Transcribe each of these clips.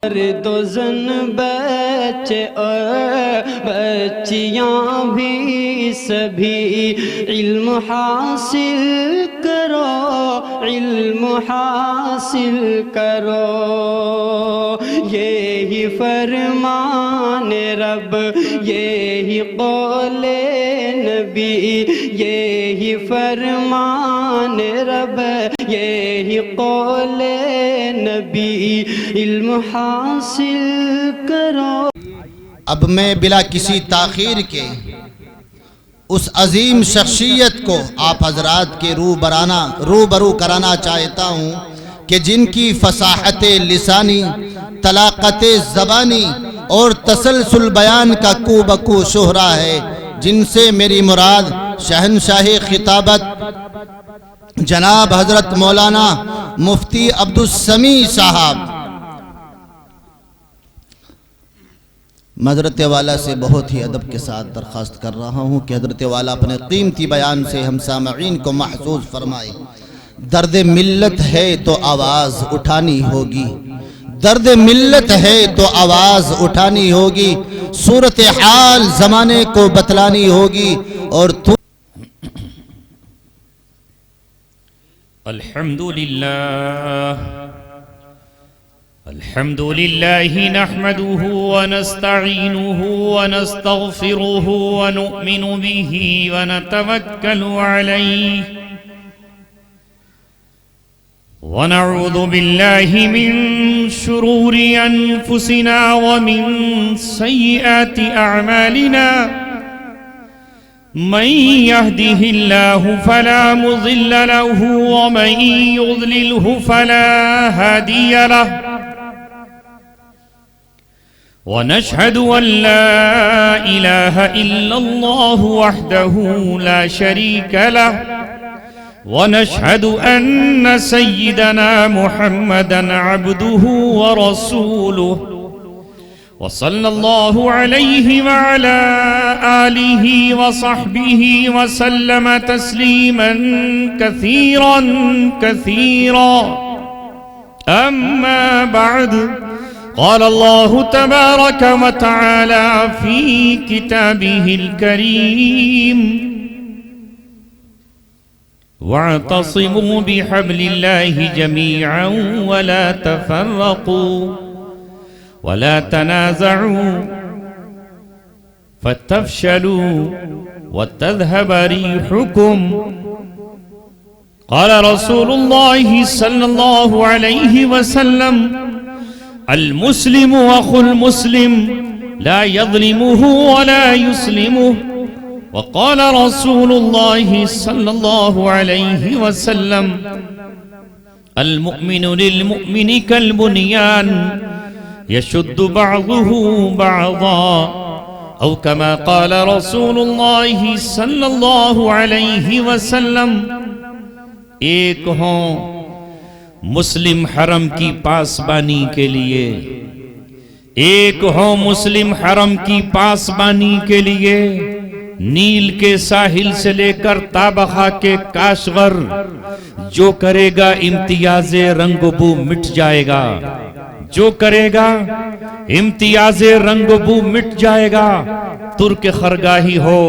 مرد و زن بچے اور بچیاں بھی سبھی علم حاصل کرو، علم حاصل کرو، یہی فرمان رب، یہی قول نبی، یہی فرمان رب، یہی قول نبی، علم حاصل کرو۔ اب میں بلا کسی تاخیر کے اس عظیم شخصیت کو آپ حضرات کے روبرو کرانا چاہتا ہوں کہ جن کی فصاحت لسانی، طلاقت زبانی اور تسلسل بیان کا کو بکو شہرہ ہے، جن سے میری مراد شہنشاہ خطابت جناب حضرت مولانا مفتی عبدالسمیع صاحب۔ حضرت والا سے بہت ہی ادب کے ساتھ درخواست کر رہا ہوں کہ حضرت والا اپنے قیمتی بیان سے ہم سامعین کو محظوظ فرمائے۔ درد ملت ہے تو آواز اٹھانی ہوگی، درد ملت ہے تو آواز اٹھانی ہوگی، صورتحال زمانے کو بتلانی ہوگی، اور الحمد لله نحمده ونستعينه ونستغفره ونؤمن به ونتوكل عليه ونعوذ بالله من شرور أنفسنا ومن سيئات أعمالنا، من يهده الله فلا مضل له ومن يضلله فلا هادي له، ونشهد أن لا إله إلا الله وحده لا شريك له، ونشهد أن سيدنا محمدًا عبده ورسوله، وصلى الله عليه وعلى آله وصحبه وسلم تسليما كثيرا كثيرا. أما بعد، قال الله تبارك وتعالى في كتابه الكريم: واعتصموا بحبل الله جميعا ولا تفرقوا ولا تنازعوا فتفشلوا وتذهب ريحكم. قال رسول الله صلى الله عليه وسلم: المسلم أخو المسلم لا يظلمه ولا يسلمه. وقال رسول الله صلى الله عليه وسلم: المؤمن للمؤمن كالبنيان يشد بعضه بعضا، أو كما قال رسول الله صلى الله عليه وسلم. ایک ہوں مسلم حرم کی پاسبانی کے لیے، ایک ہوں مسلم حرم کی پاسبانی کے لیے، نیل کے ساحل سے لے کر تابخا کے کاشغر، جو کرے گا امتیاز رنگ و بو مٹ جائے گا، جو کرے گا امتیاز رنگ و بو مٹ جائے گا، ترک خرگاہی ہو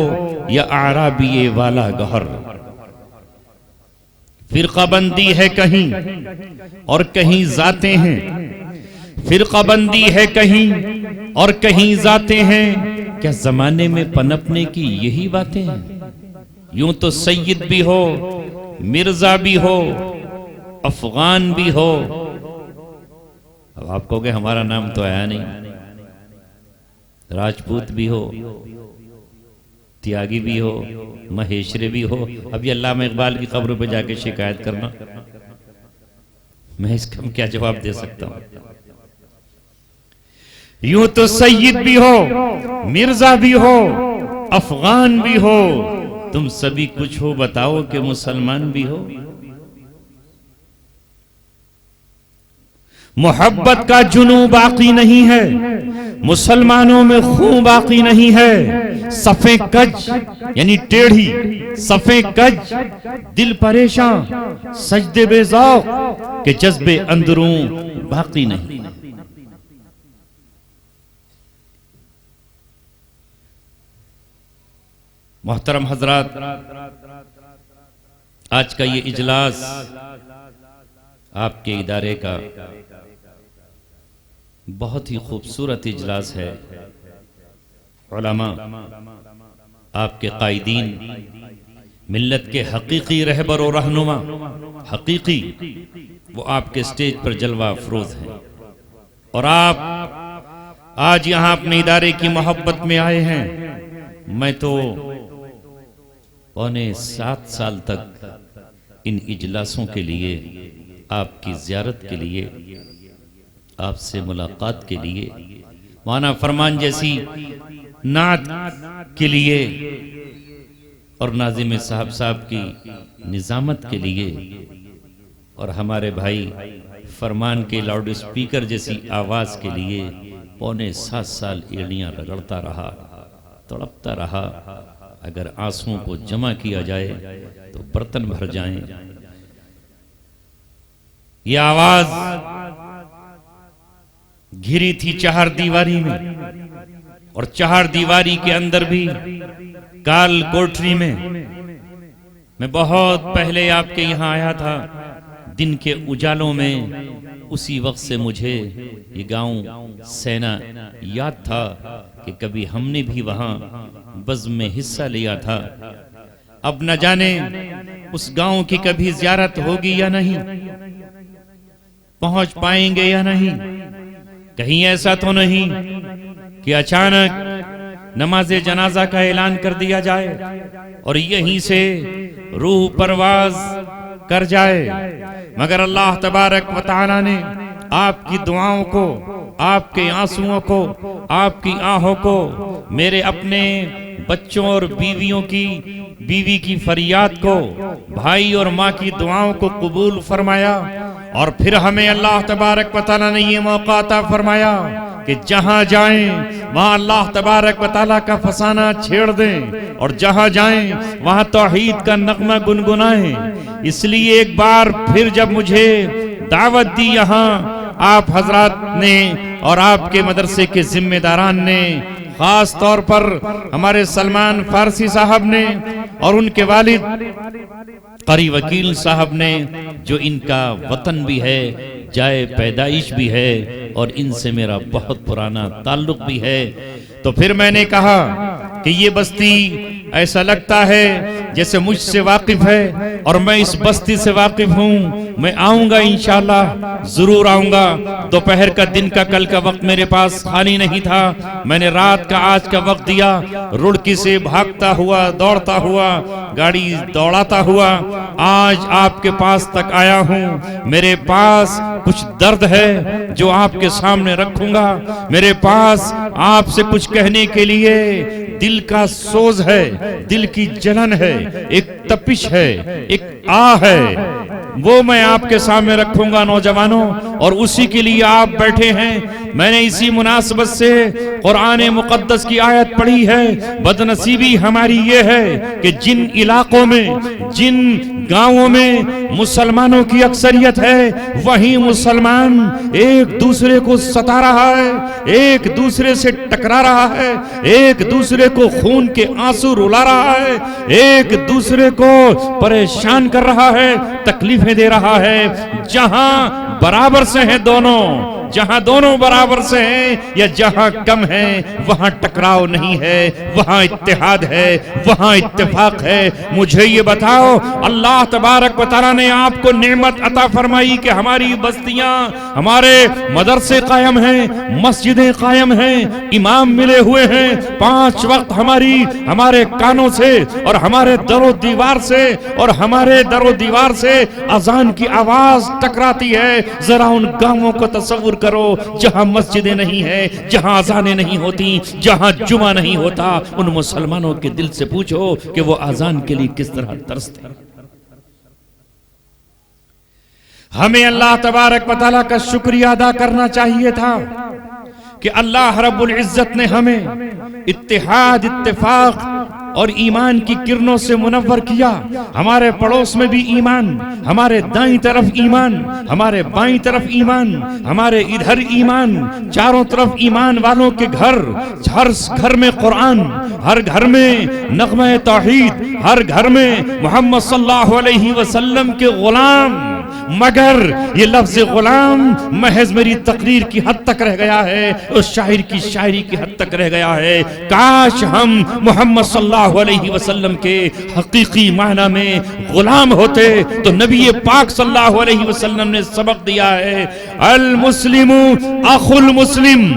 یا اعرابی والا گہر. فرقہ بندی ہے کہیں اور کہیں ذاتیں ہیں، فرقہ بندی ہے کہیں اور کہیں ذاتیں ہیں، کیا زمانے میں پنپنے کی یہی باتیں ہیں؟ یوں تو سید بھی ہو، مرزا بھی ہو، افغان بھی ہو. اب آپ کہو گے ہمارا نام تو آیا نہیں، راجپوت بھی ہو، تیاگی بھی ہو، مہیشرے بھی ہو. اب یہ علامہ اقبال کی قبر پہ جا کے شکایت کرنا، میں اس کا کیا جواب دے سکتا ہوں؟ یوں تو سید بھی ہو، مرزا بھی ہو، افغان بھی ہو، تم سبھی کچھ ہو، بتاؤ کہ مسلمان بھی ہو. محبت کا جنوں باقی نہیں ہے، مسلمانوں میں خون باقی نہیں ہے. صفیں کج یعنی ٹیڑھی، صفیں کج دل پریشان، سجدے بے ذوق کہ جذبے اندروں باقی نہیں. محترم حضرات، آج کا یہ اجلاس آپ کے ادارے کا بہت ہی خوبصورت اجلاس ہے۔ علماء، آپ کے قائدین، ملت کے حقیقی رہبر و رہنما، حقیقی، وہ آپ کے سٹیج پر جلوہ افروز ہیں، اور آپ آج یہاں اپنے ادارے کی محبت میں آئے ہیں۔ میں تو 7 سال تک ان اجلاسوں کے لیے، آپ کی زیارت کے لیے، آپ سے ملاقات کے لیے، مولانا فرمان جیسی نعت کے لیے اور ناظم صاحب کی نظامت کے لیے، اور ہمارے بھائی فرمان کے لاؤڈ اسپیکر جیسی آواز کے لیے 7.25 سال ایڑیاں رگڑتا رہا، تڑپتا رہا۔ اگر آنسوؤں کو جمع کیا جائے تو برتن بھر جائیں۔ یہ آواز گھری تھی چہار دیواری میں، اور چہار دیواری کے اندر بھی کال کوٹری میں۔ میں بہت پہلے آپ کے یہاں آیا تھا، دن کے اجالوں میں۔ اسی وقت سے مجھے یہ گاؤں سینا یاد تھا کہ کبھی ہم نے بھی وہاں بزم میں حصہ لیا تھا۔ اب نہ جانے اس گاؤں کی کبھی زیارت ہوگی یا نہیں، پہنچ پائیں گے یا نہیں۔ کہیں ایسا تو نہیں کہ اچانک نماز جنازہ کا اعلان کر دیا جائے اور یہیں سے روح پرواز کر جائے۔ مگر اللہ تبارک و تعالی نے آپ کی دعاؤں کو، آپ کے آنسوؤں کو، آپ کی آہوں کو، میرے اپنے بچوں اور بیوی کی فریاد کو، بھائی اور ماں کی دعاؤں کو قبول فرمایا، اور پھر ہمیں اللہ تبارک و تعالی نے یہ موقع عطا فرمایا کہ جہاں جائیں وہاں اللہ تبارک و تعالی کا فسانہ چھیڑ دیں، اور جہاں جائیں وہاں توحید کا نغمہ گنگنائیں۔ اس لیے ایک بار پھر جب مجھے دعوت دی یہاں آپ حضرات نے اور آپ کے مدرسے کے ذمہ داران نے، خاص طور پر ہمارے سلمان فارسی صاحب نے اور ان کے والد قاری وکیل صاحب نے، جو ان کا وطن بھی ہے، جائے پیدائش بھی ہے، اور ان سے میرا بہت پرانا تعلق بھی ہے، تو پھر میں نے کہا کہ یہ بستی ایسا لگتا ہے جیسے مجھ سے واقف ہے، اور میں اس بستی سے واقف ہوں۔ میں آؤں گا انشاءاللہ، ضرور آؤں گا۔ دوپہر کا، دن کا، کل کا وقت میرے پاس خالی نہیں تھا، میں نے رات کا، آج کا وقت دیا، رڑکی سے بھاگتا ہوا، دوڑتا ہوا، گاڑی دوڑاتا ہوا آج آپ کے پاس تک آیا ہوں۔ میرے پاس کچھ درد ہے جو آپ کے سامنے رکھوں گا، میرے پاس آپ سے کچھ کہنے کے لیے دل کا سوز ہے، دل کی جلن ہے، ایک تپش ہے، ایک آہ ہے، وہ میں آپ کے سامنے رکھوں گا نوجوانوں، اور اسی کے لیے آپ بیٹھے ہیں۔ میں نے اسی مناسبت سے قرآن مقدس کی آیت پڑھی ہے۔ بدنصیبی ہماری یہ ہے کہ جن علاقوں میں، جن گاؤں میں مسلمانوں کی اکثریت ہے، وہیں مسلمان ایک دوسرے کو ستا رہا ہے، ایک دوسرے سے ٹکرا رہا ہے، ایک دوسرے کو خون کے آنسو رلا رہا ہے، ایک دوسرے کو پریشان کر رہا ہے، تکلیفیں دے رہا ہے۔ جہاں برابر سے ہیں دونوں، جہاں دونوں برابر سے ہیں یا جہاں کم ہیں، وہاں ٹکراؤ نہیں ہے، وہاں اتحاد ہے، وہاں اتفاق ہے۔ مجھے یہ بتاؤ، اللہ تبارک و تعالیٰ نے آپ کو نعمت عطا فرمائی کہ ہماری بستیاں، ہمارے مدرسے قائم ہیں، مسجدیں قائم ہیں، امام ملے ہوئے ہیں، 5 وقت ہمارے کانوں سے اور ہمارے در و دیوار سے اور ہمارے در و دیوار سے اذان کی آواز ٹکراتی ہے۔ ذرا ان گاؤں کو تصور کرو جہاں مسجدیں نہیں ہیں، جہاں اذانیں نہیں ہوتی، جہاں جمعہ نہیں ہوتا۔ ان مسلمانوں کے دل سے پوچھو کہ وہ اذان کے لیے کس طرح ترستے ہیں۔ ہمیں اللہ تبارک و تعالیٰ کا شکریہ ادا کرنا چاہیے تھا کہ اللہ رب العزت نے ہمیں اتحاد، اتفاق اور ایمان کی کرنوں سے منور کیا. ہمارے پڑوس میں بھی ایمان، ہمارے دائیں طرف ایمان، ہمارے بائیں طرف ایمان، ہمارے ادھر ایمان، چاروں طرف ایمان والوں کے گھر. ہر گھر میں قرآن، ہر گھر میں نغمہ توحید، ہر گھر میں محمد صلی اللہ علیہ وسلم کے غلام. مگر یہ لفظ غلام محض میری تقریر کی حد تک رہ گیا ہے، اس شاعر کی شاعری کی حد تک رہ گیا ہے. کاش ہم محمد صلی اللہ علیہ وسلم کے حقیقی معنی میں غلام ہوتے. تو نبی پاک صلی اللہ علیہ وسلم نے سبق دیا ہے، المسلم اخو المسلم،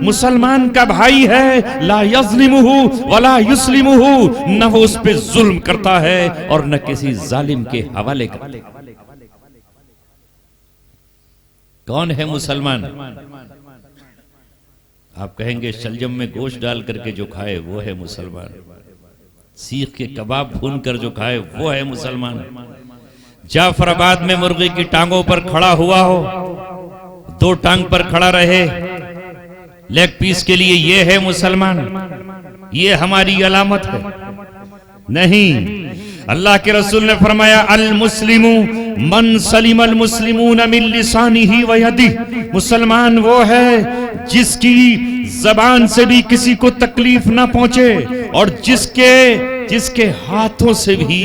مسلمان کا بھائی ہے، لا یظلمہ ولا یسلمہ، نہ وہ اس پہ ظلم کرتا ہے اور نہ کسی ظالم کے حوالے کرتا ہے. کون ہے مسلمان؟ آپ کہیں گے شلجم میں گوشت ڈال کر کے جو کھائے وہ ہے مسلمان، سیخ کے کباب بھون کر جو کھائے وہ ہے مسلمان، جعفر آباد میں مرغی کی ٹانگوں پر کھڑا ہوا ہو، دو ٹانگ پر کھڑا رہے لیگ پیس کے لیے، یہ ہے مسلمان، یہ ہماری علامت ہے. نہیں، اللہ کے رسول نے فرمایا المسلم من سلم المسلمون من لسانہ و یدہ، مسلمان وہ ہے جس کی زبان سے بھی کسی کو تکلیف نہ پہنچے اور جس کے ہاتھوں سے بھی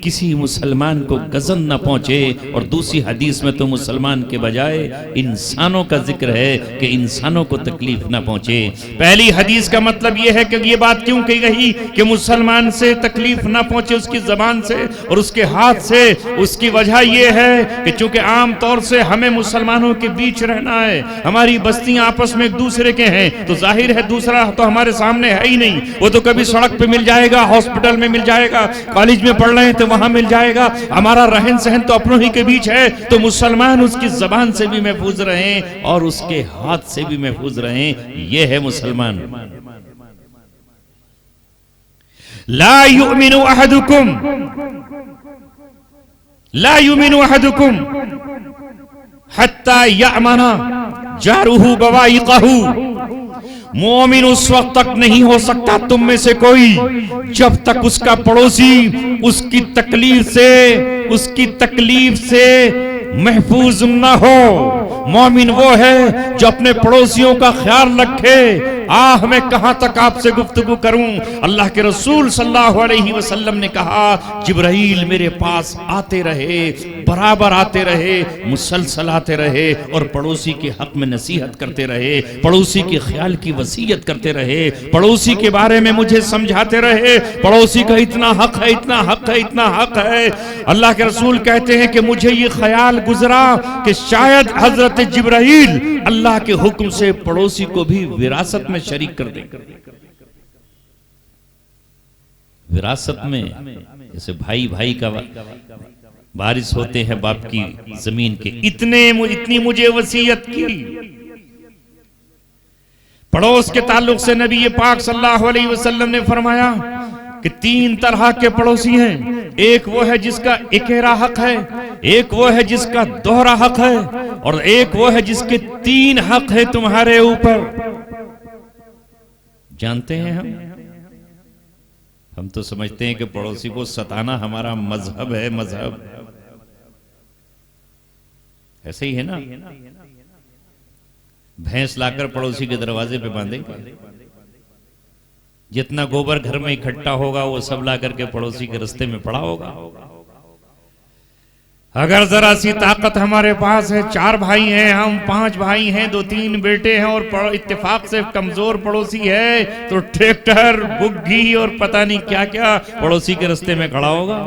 کسی مسلمان کو گزن نہ پہنچے. اور دوسری حدیث میں تو مسلمان کے بجائے انسانوں کا ذکر ہے کہ انسانوں کو تکلیف نہ پہنچے. پہلی حدیث کا مطلب یہ ہے کہ یہ بات کیوں کہی گئی کہ مسلمان سے تکلیف نہ پہنچے اس کی زبان سے اور اس کے ہاتھ سے. اس کی وجہ یہ ہے کہ چونکہ عام طور سے ہمیں مسلمانوں کے بیچ رہنا ہے، ہماری بستیاں آپس میں ایک دوسرے کے ہیں، تو ظاہر ہے دوسرا تو ہمارے سامنے ہے ہی نہیں. وہ تو کبھی سڑک پہ مل جائے گا، ہاسپٹل میں مل جائے گا، کالج میں پڑھ رہے ہیں تو وہاں مل جائے گا. ہمارا رہن سہن تو اپنوں ہی کے بیچ ہے. تو مسلمان اس کی زبان سے بھی محفوظ رہیں اور اس کے ہاتھ سے بھی محفوظ رہیں. یہ ہے مسلمان. لا یؤمن احدکم حتی یأمن جارہ بوائقہ. مومن اس وقت تک نہیں ہو سکتا تم میں سے کوئی جب تک اس کا پڑوسی اس کی تکلیف سے محفوظ نہ ہو. مومن وہ ہے جو اپنے پڑوسیوں کا خیال رکھے. میں کہاں تک آپ سے گفتگو کروں. اللہ کے رسول صلی اللہ علیہ وسلم نے کہا جبرائیل میرے پاس آتے رہے، برابر آتے رہے، مسلسل آتے رہے اور پڑوسی کے حق میں نصیحت کرتے رہے، پڑوسی کے خیال کی وصیت کرتے رہے، پڑوسی کے بارے میں مجھے سمجھاتے رہے، پڑوسی کا اتنا حق ہے، اتنا حق ہے، اتنا حق ہے. اللہ کے رسول کہتے ہیں کہ مجھے یہ خیال گزرا کہ شاید حضرت جبرائیل اللہ کے حکم سے پڑوسی کو بھی وراثت میں شریک کر دیں. وراثت میں جیسے بھائی کا وارث ہوتے ہیں باپ کی زمین کے، اتنی مجھے وصیت کی. پڑوس کے تعلق سے نبی پاک صلی اللہ علیہ وسلم نے فرمایا کہ 3 طرح کے پڑوسی ہیں. ایک وہ ہے جس کا اکیرا حق ہے، ایک وہ ہے جس کا دوہرا حق ہے، اور ایک وہ ہے جس کے 3 حق ہے تمہارے اوپر. جانتے ہیں ہم تو سمجھتے ہیں کہ پڑوسی کو ستانا ہمارا مذہب ہے. مذہب ایسے ہی ہے نا. بھینس لا کر پڑوسی کے دروازے پہ باندھیں گے، جتنا گوبر گھر میں اکٹھا ہوگا وہ سب لا کر کے پڑوسی کے رستے میں پڑا ہوگا. اگر ذرا سی طاقت ہمارے پاس ہے، 4 بھائی ہیں، ہم 5 بھائی ہیں، 2-3 بیٹے ہیں اور اتفاق سے کمزور پڑوسی ہے تو ٹریکٹر، بگھی اور پتہ نہیں کیا کیا پڑوسی کے رستے میں کھڑا ہوگا.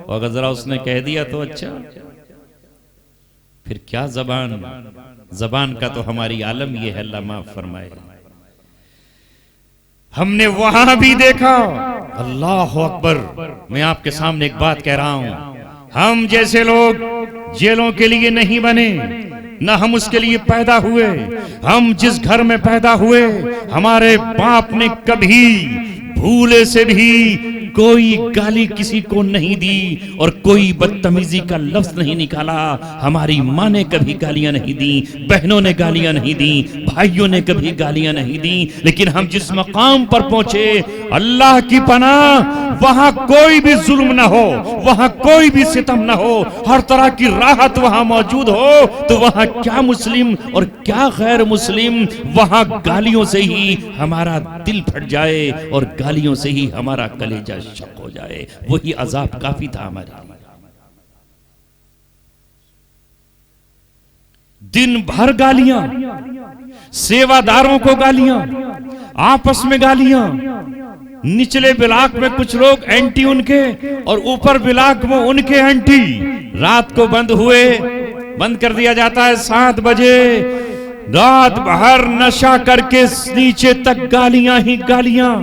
اور اگر ذرا اس نے کہہ دیا تو اچھا، پھر کیا زبان کا تو ہماری عالم یہ ہے. اللہ معاف فرمائے. ہم نے وہاں بھی دیکھا. اللہ اکبر. میں آپ کے سامنے ایک بات کہہ رہا ہوں، ہم جیسے لوگ جیلوں کے لیے نہیں بنے، نہ ہم اس کے لیے پیدا ہوئے. ہم جس گھر میں پیدا ہوئے ہمارے باپ نے کبھی بھولے سے بھی کوئی گالی کسی کو نہیں دی اور کوئی بدتمیزی کا لفظ نہیں نکالا. ہماری ماں نے کبھی گالیاں نہیں دی, بہنوں نے گالیاں نہیں دی, بھائیوں نے کبھی گالیاں نہیں دی. لیکن ہم جس مقام پر پہنچے, اللہ کی پناہ, وہاں کوئی بھی ظلم نہ ہو, وہاں کوئی بھی ستم نہ ہو, ہر طرح کی راحت وہاں موجود ہو, تو وہاں کیا مسلم اور کیا غیر مسلم, وہاں گالیوں سے ہی ہمارا دل پھٹ جائے اور گالیوں سے ہی ہمارا کلیجہ شق ہو جائے. وہی عذاب کافی تھا ہمارے لیے. دن بھر گالیاں, سیواداروں کو گالیاں, آپس میں گالیاں, نچلے بلاک میں کچھ لوگ اینٹی ان کے اور اوپر بلاک میں ان کے اینٹی. رات کو بند کر دیا جاتا ہے 7 بجے, رات بھر نشہ کر کے نیچے تک گالیاں ہی گالیاں.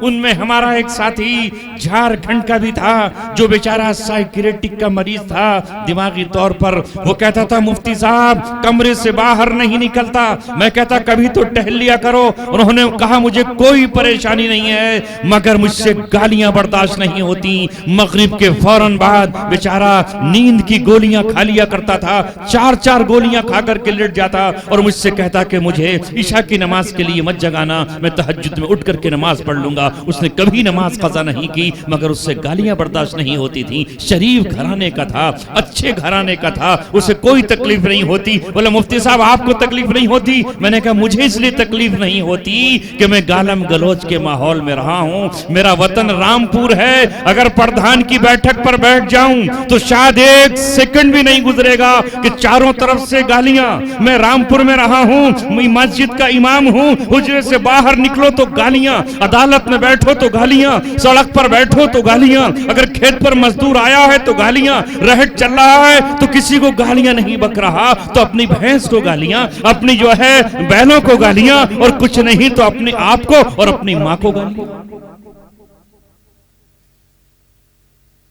ان میں ہمارا ایک ساتھی جھارکھنڈ کا بھی تھا جو بیچارہ سائیکریٹک کا مریض تھا دماغی طور پر. وہ کہتا تھا مفتی صاحب کمرے سے باہر نہیں نکلتا. میں کہتا کبھی تو ٹہل لیا کرو. انہوں نے کہا مجھے کوئی پریشانی نہیں ہے مگر مجھ سے گالیاں برداشت نہیں ہوتی. مغرب کے فوراً بعد بیچارہ نیند کی گولیاں کھا لیا کرتا تھا, 4 گولیاں کھا کر کے لیٹ جاتا اور مجھ سے کہتا کہ مجھے عشاء کی نماز کے لیے مت جگانا, میں تہجد میں اٹھ کر کے نماز پڑھ لوں گا. اس نے کبھی نماز قضا نہیں کی مگر اس سے گالیاں برداشت نہیں ہوتی تھی. شریف گھرانے کا تھا, اچھے گھرانے کا تھا, اسے کوئی تکلیف نہیں ہوتی. بولا مفتی صاحب آپ کو تکلیف نہیں ہوتی؟ میں نے کہا مجھے اس لیے تکلیف نہیں ہوتی کہ میں گالم گلوچ کے ماحول میں رہا ہوں. میرا وطن رامپور ہے, اگر پردھان کی بیٹھک پر بیٹھ جاؤں تو شاید 1 سیکنڈ بھی نہیں گزرے گا کہ چاروں طرف سے گالیاں. میں رامپور میں رہا ہوں, میں مسجد کا امام ہوں, حجرے سے باہر نکلو تو گالیاں, عدالت میں بیٹھو تو گالیاں, سڑک پر بیٹھو تو گالیاں, اگر کھیت پر مزدور آیا ہے تو گالیاں, رہٹ چل رہا ہے تو کسی کو گالیاں نہیں بک رہا تو اپنی بھینس کو گالیاں, اپنی جو ہے بہنوں کو گالیاں, اور کچھ نہیں تو اپنے آپ کو اور اپنی ماں کو گالیاں.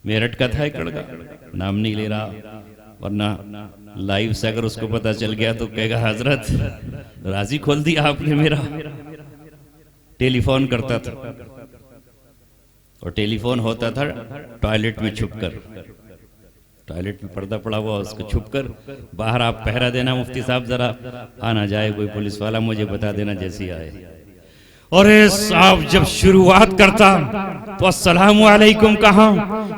میرٹھ کا تھا ایک لڑکا, نام نہیں لے رہا ورنہ لائیو سے اگر اس کو پتا چل گیا تو کہے گا حضرت راضی کھول دیا آپ نے میرا. ٹیلی فون کرتا تھا اور ٹیلی فون ہوتا تھا ٹوائلٹ میں چھپ کر, ٹوائلٹ میں پردہ پڑا ہوا اس کو چھپ کر, باہر آپ پہرا دینا مفتی صاحب ذرا آنا جائے کوئی پولیس والا مجھے بتا دینا جیسی آئے. اور صاحب جب شروعات کرتا تو السلام علیکم کہاں,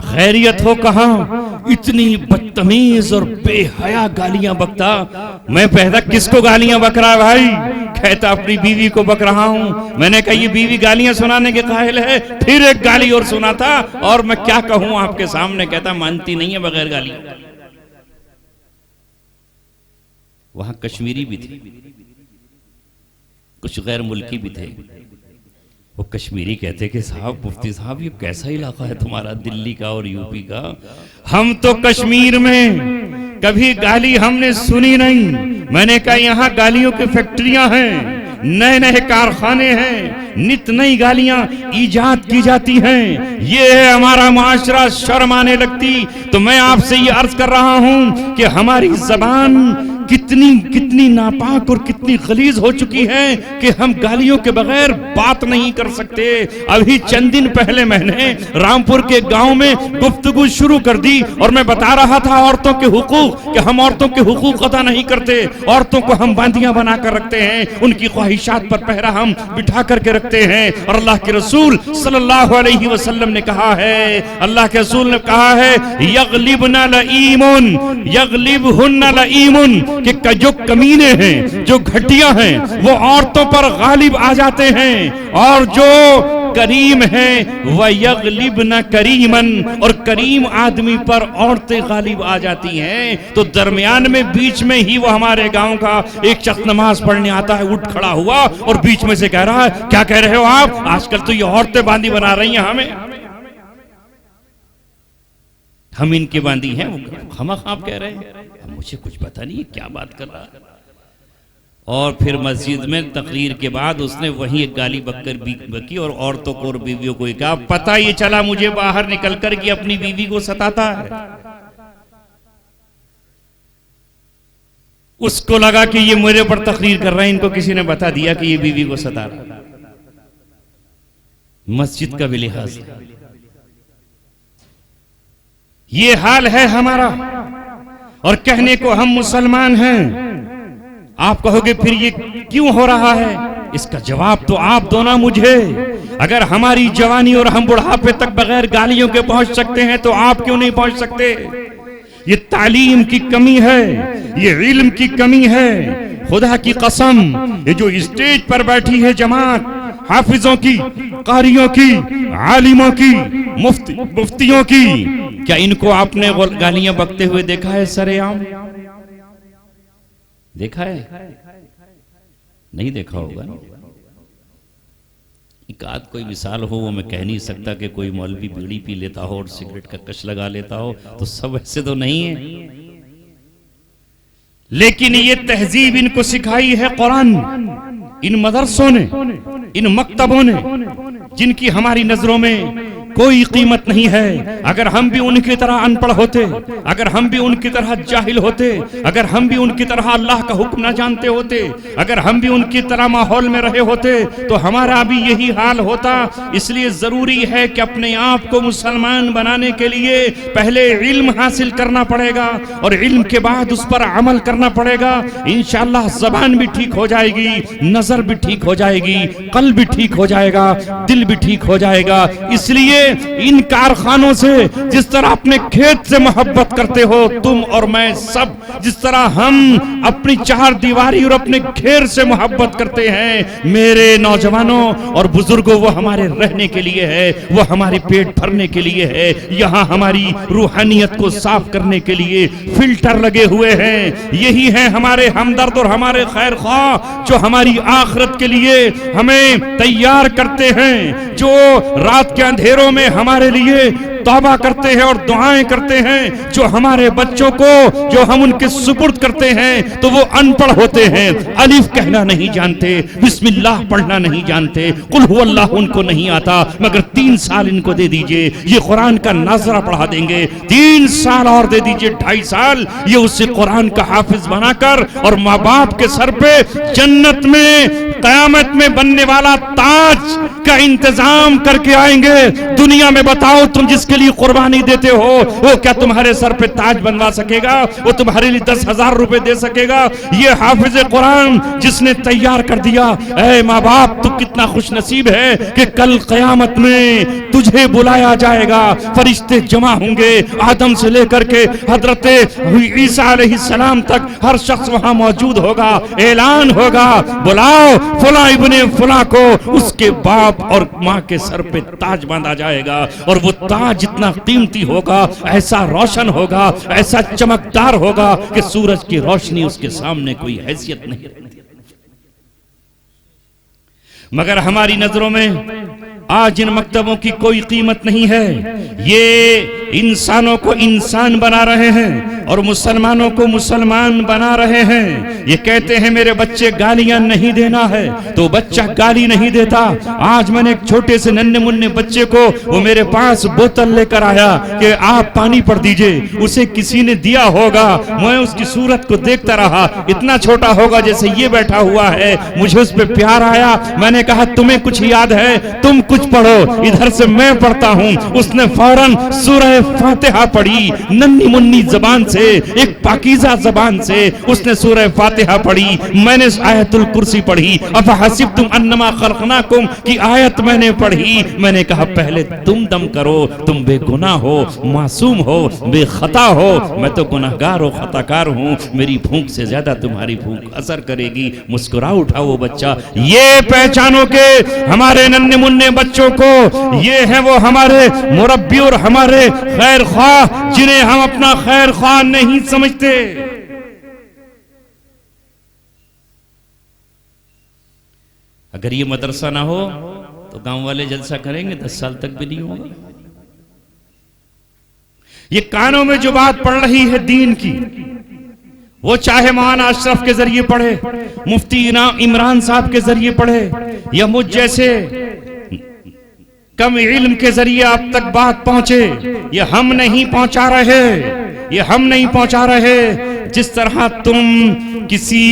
خیریت ہو کہاں, اتنی بدتمیز اور بے حیا گالیاں بکتا. میں پہلا کس کو گالیاں بک رہا ہے بھائی؟ کہتا اپنی بیوی کو بک رہا ہوں. میں نے کہا یہ بیوی گالیاں سنانے کے قائل ہے؟ پھر ایک گالی اور سنا تھا, اور میں کیا کہوں آپ کے سامنے. کہتا مانتی نہیں ہے بغیر گالی. وہاں کشمیری بھی تھے, کچھ غیر ملکی بھی تھے. وہ کشمیری کہتے کہ صاحب مفتی صاحب یہ کیسا علاقہ ہے تمہارا دلی کا اور یو پی کا, ہم تو کشمیر میں کبھی گالی ہم نے سنی نہیں. میں نے کہا یہاں گالیوں کی فیکٹریاں ہیں, نئے نئے کارخانے ہیں, نت نئی گالیاں ایجاد کی جاتی ہیں. یہ ہے ہمارا معاشرہ, شرم آنے لگتی. تو میں آپ سے یہ عرض کر رہا ہوں کہ ہماری زبان کتنی ناپاک اور کتنی غلیظ ہو چکی ہے کہ ہم گالیوں کے بغیر بات نہیں کر سکتے. ابھی چند دن پہلے میں نے رامپور کے گاؤں میں گفتگو شروع کر دی اور میں بتا رہا تھا عورتوں کے حقوق, کہ ہم عورتوں کے حقوق ادا نہیں کرتے, عورتوں کو ہم باندیاں بنا کر رکھتے ہیں, ان کی خواہشات پر پہرا ہم بٹھا کر کے رکھتے ہیں. اور اللہ کے رسول صلی اللہ علیہ وسلم نے کہا ہے, اللہ کے رسول نے کہا ہے یغلبن لئیمن یغلبہن لئیمن, کہ جو کمینے ہیں, جو گھٹیا ہیں, وہ عورتوں پر غالب آ جاتے ہیں, اور جو کریم ہیں وَيَغْلِبْنَ كَرِيمًا, اور کریم آدمی پر عورتیں غالب آ جاتی ہیں. تو درمیان میں بیچ میں ہی وہ ہمارے گاؤں کا ایک شخص نماز پڑھنے آتا ہے, اٹھ کھڑا ہوا اور بیچ میں سے کہہ رہا ہے کیا کہہ رہے ہو آپ, آج کل تو یہ عورتیں باندی بنا رہی ہیں ہمیں, ہم ان کے باندی ہیں, ہم آپ کہہ رہے ہیں, مجھے کچھ پتا نہیں کیا بات کر رہا ہے. اور پھر مسجد میں تقریر کے بعد اس نے وہیں ایک گالی بکی اور عورتوں کو اور بیویوں کو کہا پتہ یہ چلا مجھے باہر نکل کر کہ اپنی بیوی کو ستاتا ہے. اس کو لگا کہ یہ میرے پر تقریر کر رہے ہیں, ان کو کسی نے بتا دیا کہ یہ بیوی کو ستا رہا ہے. مسجد کا بھی لحاظ ہے, یہ حال ہے ہمارا، اور کہنے کو ہم مسلمان ہیں۔ آپ کہو گے پھر یہ کیوں ہو رہا ہے؟ اس کا جواب تو آپ دو نا مجھے۔ اگر ہماری جوانی اور ہم بڑھاپے تک بغیر گالیوں کے پہنچ سکتے ہیں تو آپ کیوں نہیں پہنچ سکتے؟ یہ تعلیم کی کمی ہے، یہ علم کی کمی ہے۔ خدا کی قسم، یہ جو اسٹیج پر بیٹھی ہے جماعت، حافظوں کی، قاریوں کی، عالموں کی، مفتیوں کی، کیا ان کو آپ نے گالیاں بکتے ہوئے دیکھا ہے سر عام؟ دیکھا ہے؟ نہیں دیکھا ہوگا۔ ایک آدھ کوئی مثال ہو وہ میں کہہ نہیں سکتا کہ کوئی مولوی بیڑی پی لیتا ہو اور سگریٹ کا کش لگا لیتا ہو، تو سب ایسے تو نہیں ہے۔ لیکن یہ تہذیب ان کو سکھائی ہے قرآن، ان مدرسوں نے، ان مکتبوں نے، جن کی ہماری نظروں میں کوئی قیمت نہیں ہے۔ اگر ہم بھی ان کی طرح ان پڑھ ہوتے، اگر ہم بھی ان کی طرح جاہل ہوتے، اگر ہم بھی ان کی طرح اللہ کا حکم نہ جانتے ہوتے، اگر ہم بھی ان کی طرح ماحول میں رہے ہوتے تو ہمارا بھی یہی حال ہوتا۔ اس لیے ضروری ہے کہ اپنے آپ کو مسلمان بنانے کے لیے پہلے علم حاصل کرنا پڑے گا، اور علم کے بعد اس پر عمل کرنا پڑے گا۔ انشاءاللہ زبان بھی ٹھیک ہو جائے گی، نظر بھی ٹھیک ہو جائے گی، قلب بھی ٹھیک ہو جائے گا، دل بھی ٹھیک ہو جائے گا۔ اس لیے ان کارخانوں سے جس طرح اپنے کھیت سے محبت کرتے ہو تم اور میں سب، جس طرح ہم اپنی چار دیواری اور اپنے گھیر سے محبت کرتے ہیں، میرے نوجوانوں اور بزرگوں، وہ ہمارے رہنے کے لیے ہے، وہ ہمارے پیٹ بھرنے کے لیے ہے۔ یہاں ہماری روحانیت کو صاف کرنے کے لیے فلٹر لگے ہوئے ہیں۔ یہی ہیں ہمارے ہمدرد اور ہمارے خیر خواہ، جو ہماری آخرت کے لیے ہمیں تیار کرتے ہیں، جو رات کے اندھیروں میں ہمارے لیے توبہ کرتے ہیں اور دعائیں کرتے ہیں، جو ہمارے بچوں کو جو ہم ان کے سپرد کرتے ہیں تو وہ ان پڑھ ہوتے ہیں، الف کہنا نہیں جانتے، بسم اللہ پڑھنا نہیں جانتے، قل هو اللہ ان کو نہیں آتا، مگر 3 سال ان کو دے دیجئے، یہ قرآن کا ناظرہ پڑھا دیں گے۔ 3 سال اور دے دیجئے، 2.5 سال، یہ اسے قرآن کا حافظ بنا کر اور ماں باپ کے سر پہ جنت میں قیامت میں بننے والا تاج کا انتظام کر کے آئیں گے۔ دنیا میں بتاؤ تم جس کے لیے قربانی دیتے ہو وہ کیا تمہارے سر پہ تاج بنوا سکے گا؟ وہ تمہارے لیے 10,000 روپے دے سکے گا؟ یہ حافظ قرآن جس نے تیار کر دیا، اے ماں باپ تو کتنا خوش نصیب ہے کہ کل قیامت میں تجھے بلایا جائے گا، فرشتے جمع ہوں گے، آدم سے لے کر کے حضرت عیسیٰ علیہ السلام تک ہر شخص وہاں موجود ہوگا، اعلان ہوگا، بلاؤ فلاں ابن فلاں کو، اس کے باپ اور ماں کے سر پہ تاج باندھا جائے گا، اور وہ تاج جتنا قیمتی ہوگا، ایسا روشن ہوگا، ایسا چمکدار ہوگا کہ سورج کی روشنی اس کے سامنے کوئی حیثیت نہیں رکھتی۔ مگر ہماری نظروں میں آج ان مکتبوں کی کوئی قیمت نہیں ہے۔ یہ انسانوں کو انسان بنا رہے ہیں اور مسلمانوں کو مسلمان بنا رہے ہیں۔ یہ کہتے ہیں میرے بچے گالیاں نہیں دینا ہے تو بچہ گالی نہیں دیتا۔ آج میں نے ایک چھوٹے سے ننھے منھے بچے کو، وہ میرے پاس بوتل لے کر آیا کہ آپ پانی پڑ دیجئے، اسے کسی نے دیا ہوگا، میں اس کی صورت کو دیکھتا رہا، اتنا چھوٹا ہوگا جیسے یہ بیٹھا ہوا ہے، مجھے اس پہ پیار آیا، میں نے کہا تمہیں کچھ یاد ہے؟ تم کچھ پڑھو، ادھر سے میں پڑھتا ہوں۔ اس نے فوراً سورہ فاتحہ پڑھی، ننھی منھی زبان سے، ایک پاکیزہ زبان سے اس نے سورہ فاتحہ پڑھی۔ میں نے آیت الکرسی پڑھی، افحسبتم انما خلقناکم کی آیت میں نے پڑھی۔ میں نے کہا پہلے تم دم کرو، تم بے گناہ ہو، معصوم ہو، بے خطا ہو، میں تو گناہگار و خطا کار ہوں، میری بھوک سے زیادہ تمہاری بھوک اثر کرے گی۔ مسکرا اٹھا وہ بچہ۔ یہ پہچانو کہ ہمارے ننھے منھے بچوں کو، یہ ہیں وہ ہمارے مربی اور ہمارے خیر خواہ جنہیں ہم اپنا خیر خواہ نہیں سمجھتے۔ اگر یہ مدرسہ نہ ہو تو گاؤں والے جلسہ کریں گے، 10 سال تک بھی نہیں ہوگا۔ یہ کانوں میں جو بات پڑ رہی ہے دین کی، وہ چاہے مولانا اشرف کے ذریعے پڑھے، مفتی عمران صاحب کے ذریعے پڑھے، یا مجھ جیسے کم علم کے ذریعے آپ تک بات پہنچے، یہ ہم نہیں پہنچا رہے، یہ ہم نہیں پہنچا رہے۔ جس طرح تم کسی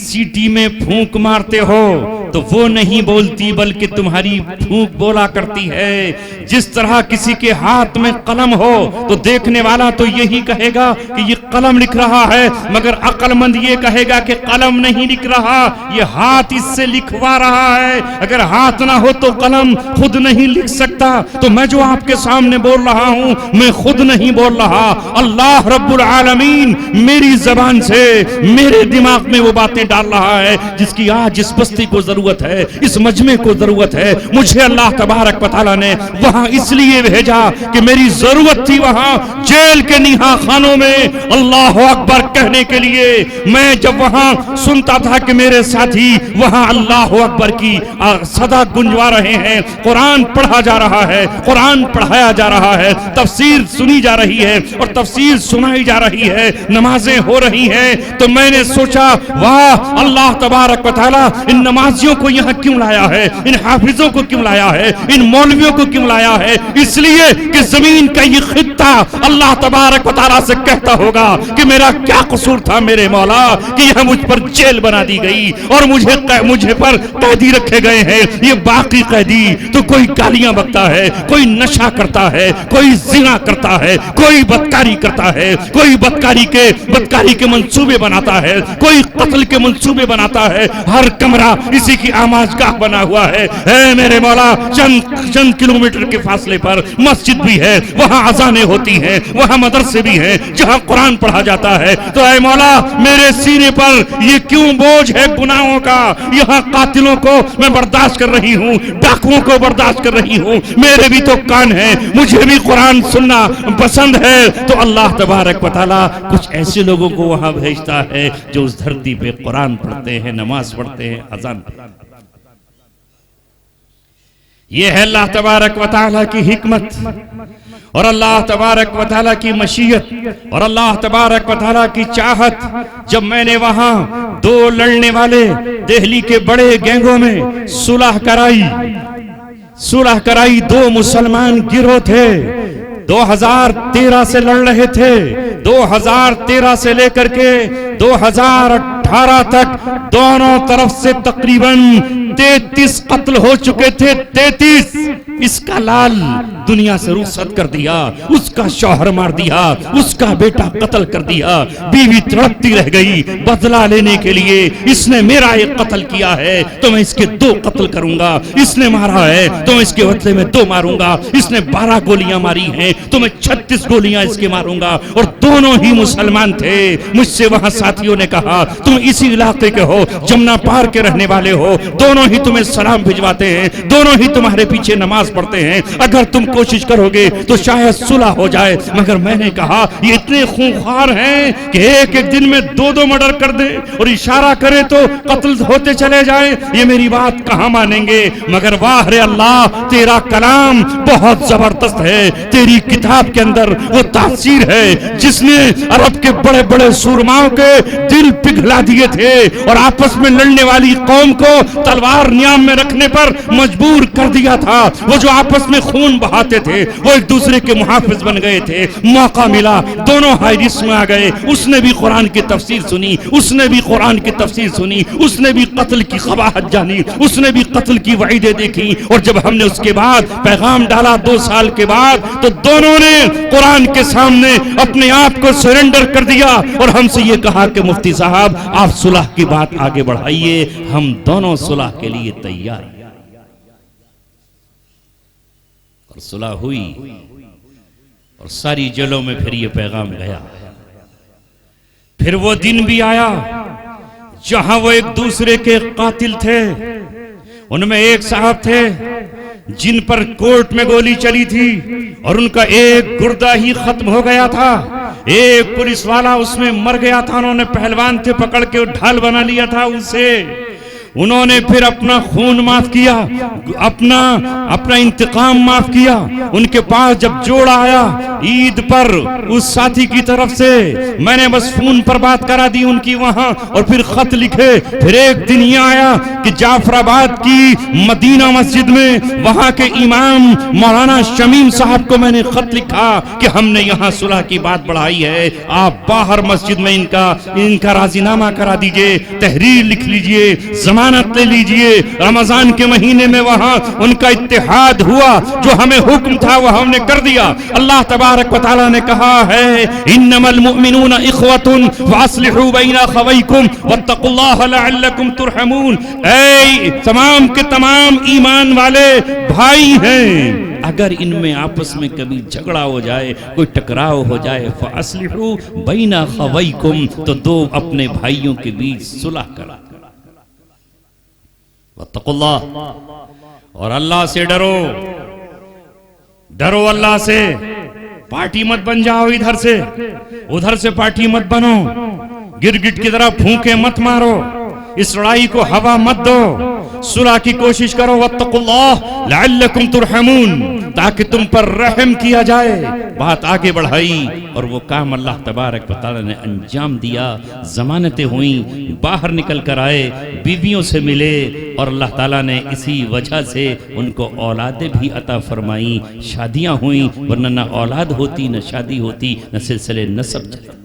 سیٹی میں پھونک مارتے ہو تو وہ نہیں بولتی بلکہ تمہاری پھونک بولا کرتی ہے۔ جس طرح کسی کے ہاتھ میں قلم ہو تو دیکھنے والا تو یہی کہے گا کہ یہ قلم لکھ رہا ہے، مگر عقل مند یہ کہے گا کہ قلم نہیں لکھ رہا، یہ ہاتھ اس سے لکھوا رہا ہے۔ اگر ہاتھ نہ ہو تو قلم خود نہیں لکھ سکتا۔ تو میں جو آپ کے سامنے بول رہا ہوں میں خود نہیں بول رہا، اللہ رب العالمین میری زبان سے میرے دماغ میں وہ باتیں ڈال رہا ہے جس کی آج اس بستی کو ضرورت ہے، اس مجمع کو ضرورت ہے۔ مجھے اللہ تبارک و تعالیٰ نے وہاں اس لیے بھیجا کہ میری ضرورت تھی وہاں جیل کے نیہا خانوں میں اللہ اکبر کہنے کے لیے۔ میں جب وہاں سنتا تھا کہ میرے ساتھی وہاں اللہ اکبر کی صدا گنجوا رہے ہیں، قرآن پڑھا جا رہا ہے، قرآن پڑھایا جا رہا ہے، تفسیر سنی جا رہی ہے اور تفسیر سنائی جا رہی ہے، نمازیں ہو رہی ہیں، تو میں نے سوچا واہ اللہ تبارک و تعالیٰ ان نمازیوں کو یہاں کیوں لایا ہے، ان حافظوں کو کیوں لایا ہے، ان مولویوں کو کیوں لایا ہے؟ اس لیے کہ زمین کا یہ خطہ اللہ تبارک و تعالیٰ سے کہتا ہوگا کہ میرا کیا قصور تھا میرے مولا کہ یہ مجھ پر جیل بنا دی گئی اور مجھے پر قیدی رکھے گئے ہیں۔ یہ باقی قیدی تو کوئی گالیاں بکتا ہے، کوئی نشہ کرتا ہے، کوئی زنا کرتا ہے، کوئی بدکاری کرتا ہے، کوئی بدکاری کے منصوبے بناتا ہے، کوئی قتل کے منصوبے بناتا ہے، ہر کمرہ اسی کی آماج گاہ بنا ہوا ہے۔ اے میرے مولا چند کلومیٹر کے فاصلے پر مسجد بھی ہے، وہاں اذانیں ہوتی ہیں، وہاں مدرسے بھی ہیں جہاں قرآن پڑھا جاتا ہے۔ تو اے مولا میرے سینے پر یہ کیوں بوجھ ہے گناہوں کا؟ یہاں قاتلوں کو میں برداشت کر رہی ہوں، ڈاکوؤں کو برداشت کر رہی ہوں، میرے بھی تو کان ہیں، مجھے بھی قرآن سننا پسند ہے۔ تو اللہ تبارک و تعالیٰ کچھ ایسے لوگوں کو وہاں بھیجتا ہے جو اس دھرتی پہ قرآن پڑھتے ہیں، نماز پڑھتے ہیں، اذان پڑھتے ہیں۔ یہ ہے اللہ تبارک و تعالیٰ کی حکمت اور اللہ تبارک و تعالیٰ کی مشیت اور اللہ تبارک و تعالیٰ کی چاہت۔ جب میں نے وہاں دو لڑنے والے دہلی کے بڑے گینگوں میں صلح کرائی، دو مسلمان گروہ تھے، 2013 سے لڑ رہے تھے، 2013 سے لے کر کے 2018 تک دونوں طرف سے تقریباً 33 قتل ہو چکے تھے۔ 33 اس کا لال دنیا سے رخصت کر دیا، اس کا شوہر مار دیا، اس کا بیٹا قتل کر دیا، بیوی تڑپتی رہ گئی بدلہ لینے کے لیے۔ اس نے میرا ایک قتل کیا ہے تو میں اس کے 2 قتل کروں گا، اس نے مارا ہے تو میں اس کے بدلے میں 2 ماروں گا، اس نے 12 گولیاں ماری ہیں تو میں 36 گولیاں اس کے ماروں گا۔ اور دونوں ہی مسلمان تھے۔ مجھ سے وہاں ساتھیوں نے کہا تم اسی علاقے کے ہو، جمنا پار کے رہنے والے ہو، دونوں ہی تمہیں سلام بھجواتے ہیں، دونوں ہی تمہارے پیچھے نماز پڑھتے ہیں، اگر تم کوشش کرو گے تو شاید صلح ہو جائے۔ مگر میں نے کہا یہ اتنے خونخوار ہیں کہ ایک دن میں 2 مرڈر کر دے اور اشارہ کرے تو قتل ہوتے چلے جائیں، یہ میری بات کہاں مانیں گے؟ مگر واہ رے اللہ، تیرا کلام بہت زبردست ہے، تیری کتاب کے اندر وہ تاثیر ہے جس نے عرب کے بڑے بڑے سورماؤں کے دل پگھلا دیے تھے اور آپس میں لڑنے والی قوم کو تلوار نیام میں رکھنے پر مجبور کر دیا تھا۔ وہ جو آپس میں خون بہاتے تھے وہ ایک دوسرے کے محافظ بن گئے تھے۔ موقع ملا دونوں ہائی رسک میں آ گئے، اس نے بھی قرآن کی تفسیر سنی، اس نے بھی قرآن کی تفسیر سنی، اس نے بھی قتل کی قباحت جانی، اس نے بھی قتل کی وعیدیں دیکھی۔ اور جب ہم نے اس کے بعد پیغام ڈالا 2 سال کے بعد تو دونوں نے قرآن کے سامنے اپنے آپ کو سرنڈر کر دیا اور ہم سے یہ کہا کہ مفتی صاحب آپ صلح کی بات آگے بڑھائیے، ہم دونوں صلح کے لیے تیار ہیں۔ اور صلح ہوئی اور ساری جیلوں میں پھر یہ پیغام گیا۔ پھر وہ دن بھی آیا جہاں وہ ایک دوسرے کے قاتل تھے۔ ان میں ایک صاحب تھے جن پر کورٹ میں گولی چلی تھی اور ان کا ایک گردہ ہی ختم ہو گیا تھا، ایک پولیس والا اس میں مر گیا تھا، انہوں نے پہلوان تھے پکڑ کے ڈھال بنا لیا تھا اسے۔ انہوں نے پھر اپنا خون معاف کیا، اپنا انتقام معاف کیا۔ ان کے پاس جب جوڑا آیا عید پر اس ساتھی کی طرف سے، میں نے بس فون پر بات کرا دی ان کی وہاں اور پھر خط لکھے۔ پھر ایک دن یہ آیا کہ جعفر آباد کی مدینہ مسجد میں وہاں کے امام مولانا شمیم صاحب کو میں نے خط لکھا کہ ہم نے یہاں صلح کی بات بڑھائی ہے، آپ باہر مسجد میں ان کا راضی نامہ کرا دیجئے، تحریر لکھ لیجئے، زمان ضمانت لے لیجئے. رمضان کے مہینے میں وہاں ان کا اتحاد ہوا, جو ہمیں حکم تھا وہ ہم نے کر دیا. اللہ تبارک و تعالیٰ نے کہا ہے انما المؤمنون اخوۃ فاصلحوا بین اخویکم واتقوا اللہ لعلکم ترحمون. اے تمام کے تمام ایمان والے بھائی ہیں, اگر ان میں آپس میں کبھی جھگڑا ہو جائے, کوئی ٹکراؤ ہو جائے, فاصلحوا بین اخویکم, تو دو اپنے بھائیوں کے بیچ صلح کرا. واتقوا اللہ, اور اللہ سے ڈرو, ڈرو اللہ سے. پارٹی مت بن جاؤ ادھر سے ادھر سے, پارٹی مت بنو, گرگٹ کی طرح پھونکے مت مارو, اس لڑائی کو ہوا مت دو, صلح کی کوشش کرو. واتقوا اللہ لعلکم ترحمون, تاکہ تم پر رحم کیا جائے. بات آگے بڑھائی اور وہ کام اللہ تبارک و تعالی نے انجام دیا. ضمانتیں ہوئیں, باہر نکل کر آئے, بیویوں سے ملے, اور اللہ تعالیٰ نے اسی وجہ سے ان کو اولادیں بھی عطا فرمائیں. شادیاں ہوئیں, ورنہ نہ اولاد ہوتی, نہ شادی ہوتی, نہ سلسلے نسب چلتے.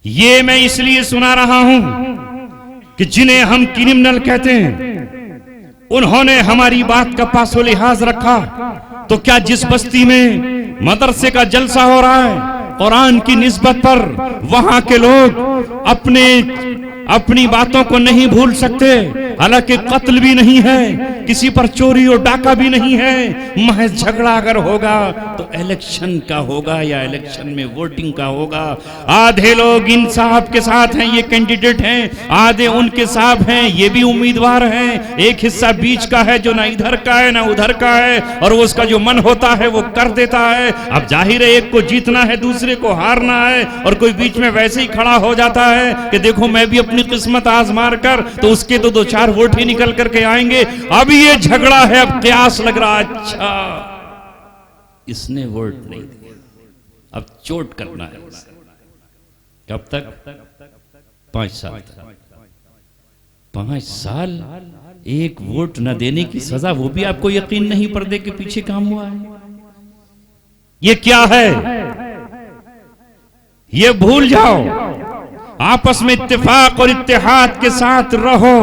یہ میں اس لیے سنا رہا ہوں کہ جنہیں ہم کرمنل کہتے ہیں انہوں نے ہماری بات کا پاس و لحاظ رکھا. تو کیا جس بستی میں مدرسے کا جلسہ ہو رہا ہے قرآن کی نسبت پر, وہاں کے لوگ اپنی باتوں کو نہیں بھول سکتے؟ حالانکہ قتل بھی نہیں ہے, کسی پر چوری اور ڈاکہ بھی نہیں ہے, محض جھگڑا اگر ہوگا تو الیکشن کا ہوگا یا الیکشن میں ووٹنگ کا ہوگا. آدھے لوگ ان صاحب کے ساتھ ہیں, یہ کینڈیڈیٹ ہیں, آدھے ان کے صاحب ہیں, یہ بھی امیدوار ہیں. ایک حصہ بیچ کا ہے جو نہ ادھر کا ہے نہ ادھر کا ہے, اور وہ اس کا جو من ہوتا ہے وہ کر دیتا ہے. اب ظاہر ہے ایک کو جیتنا ہے, دوسرے کو ہارنا ہے, اور کوئی بیچ میں ویسے ہی کھڑا ہو جاتا ہے کہ دیکھو میں بھی اپنی قسمت آزما کر, تو اس کے تو دو چار ووٹ ہی نکل کر کے آئیں گے. اب یہ جھگڑا ہے, اب قیاس لگ رہا, اچھا اس نے ووٹ نہیں دیا, اب چوٹ کرنا ہے. کب تک؟ 5 سال تک. 5 سال ایک ووٹ نہ دینے کی سزا, وہ بھی آپ کو یقین نہیں پردے کے پیچھے کام ہوا ہے. یہ کیا ہے؟ یہ بھول جاؤ. آپس میں اتفاق اور اتحاد کے ساتھ رہو.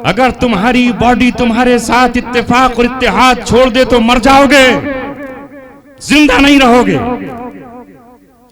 اگر تمہاری باڈی تمہارے ساتھ اتفاق اور اتحاد چھوڑ دے تو مر جاؤ گے, زندہ نہیں رہو گے.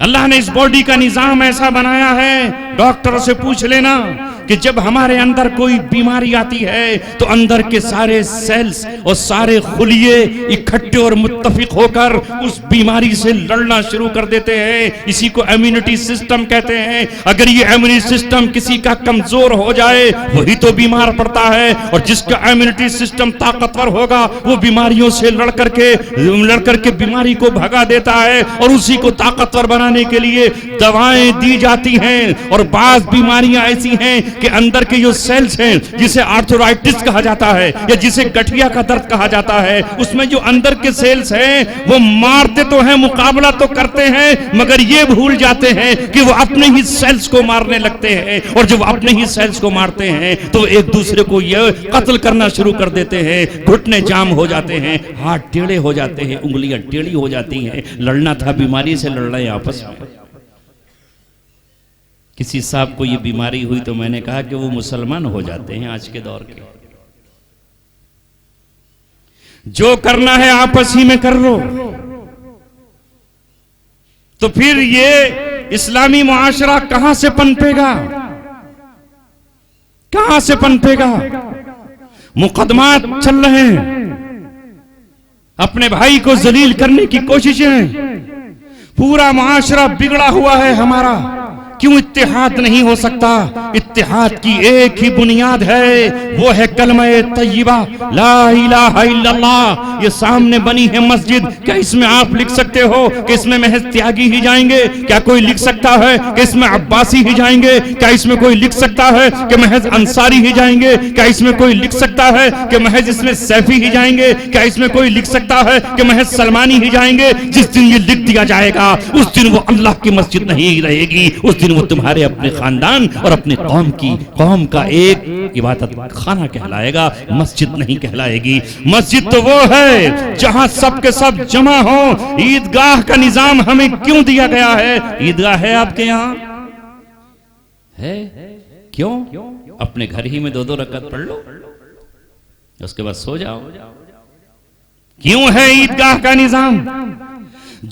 اللہ نے اس باڈی کا نظام ایسا بنایا ہے, ڈاکٹر سے پوچھ لینا کہ جب ہمارے اندر کوئی بیماری آتی ہے تو اندر کے سارے سیلز اور سارے خلیے اکٹھے اور متفق ہو کر اس بیماری سے لڑنا شروع کر دیتے ہیں. اسی کو امیونٹی سسٹم کہتے ہیں. اگر یہ امیونٹی سسٹم کسی کا کمزور ہو جائے وہی تو بیمار پڑتا ہے, اور جس کا امیونٹی سسٹم طاقتور ہوگا وہ بیماریوں سے لڑ کر کے بیماری کو بھگا دیتا ہے, اور اسی کو طاقتور بنانے کے لیے دوائیں دی جاتی ہیں. اور بعض بیماریاں ایسی ہیں کہ اندر کے جو سیلز ہیں, جسے آرتھورائٹس کہا جاتا ہے یا جسے گٹھیا کا درد کہا جاتا ہے, اس میں جو اندر کے سیلز ہیں وہ مارتے تو ہیں, مقابلہ تو کرتے ہیں, مگر یہ بھول جاتے ہیں کہ وہ اپنے ہی سیلز کو مارنے لگتے ہیں, اور جب اپنے ہی سیلز کو مارتے ہیں تو ایک دوسرے کو یہ قتل کرنا شروع کر دیتے ہیں. گھٹنے جام ہو جاتے ہیں, ہاتھ ٹیڑھے ہو جاتے ہیں, انگلیاں ٹیڑھی ہو جاتی ہیں. لڑنا تھا بیماری سے, لڑ رہے ہیں آپس میں. کسی صاحب کو یہ بیماری ہوئی تو میں نے کہا کہ وہ مسلمان ہو جاتے ہیں آج کے دور کے. جو کرنا ہے آپس ہی میں کر لو, تو پھر یہ اسلامی معاشرہ کہاں سے پنپے گا؟ کہاں سے پنپے گا؟ مقدمات چل رہے ہیں, اپنے بھائی کو ذلیل کرنے کی کوششیں, پورا معاشرہ بگڑا ہوا ہے ہمارا. کیوں اتحاد نہیں ہو سکتا؟ اتحاد کی ایک ہی بنیاد ہے, وہ ہے کلمہ طیبہ لا الہ الا اللہ. یہ سامنے بنی ہے مسجد, کیا اس میں آپ لکھ سکتے ہو کہ اس میں محض تیاگی ہی جائیں گے؟ کیا کوئی لکھ سکتا ہے کہ اس میں عباسی ہی جائیں گے؟ کیا اس میں کوئی لکھ سکتا ہے کہ محض انصاری ہی جائیں گے؟ کیا اس میں کوئی لکھ سکتا ہے کہ محض اس میں سیفی ہی جائیں گے؟ کیا اس میں کوئی لکھ سکتا ہے کہ محض سلمانی ہی جائیں گے؟ جس دن یہ لکھ دیا جائے گا اس دن وہ اللہ کی مسجد نہیں رہے گی, اس دن وہ تمہارے اپنے خاندان اور اپنے قوم کا ایک عبادت خانہ کہلائے گا, مسجد نہیں کہلائے گی. مسجد تو وہ ہے جہاں سب کے سب جمع ہوں. عیدگاہ کا نظام ہمیں کیوں دیا گیا ہے؟ عیدگاہ ہے آپ کے یہاں؟ ہے کیوں؟ اپنے گھر ہی میں 2 رکعت پڑھ لو، اس کے بعد سو جاؤ۔ کیوں ہے عیدگاہ کا نظام؟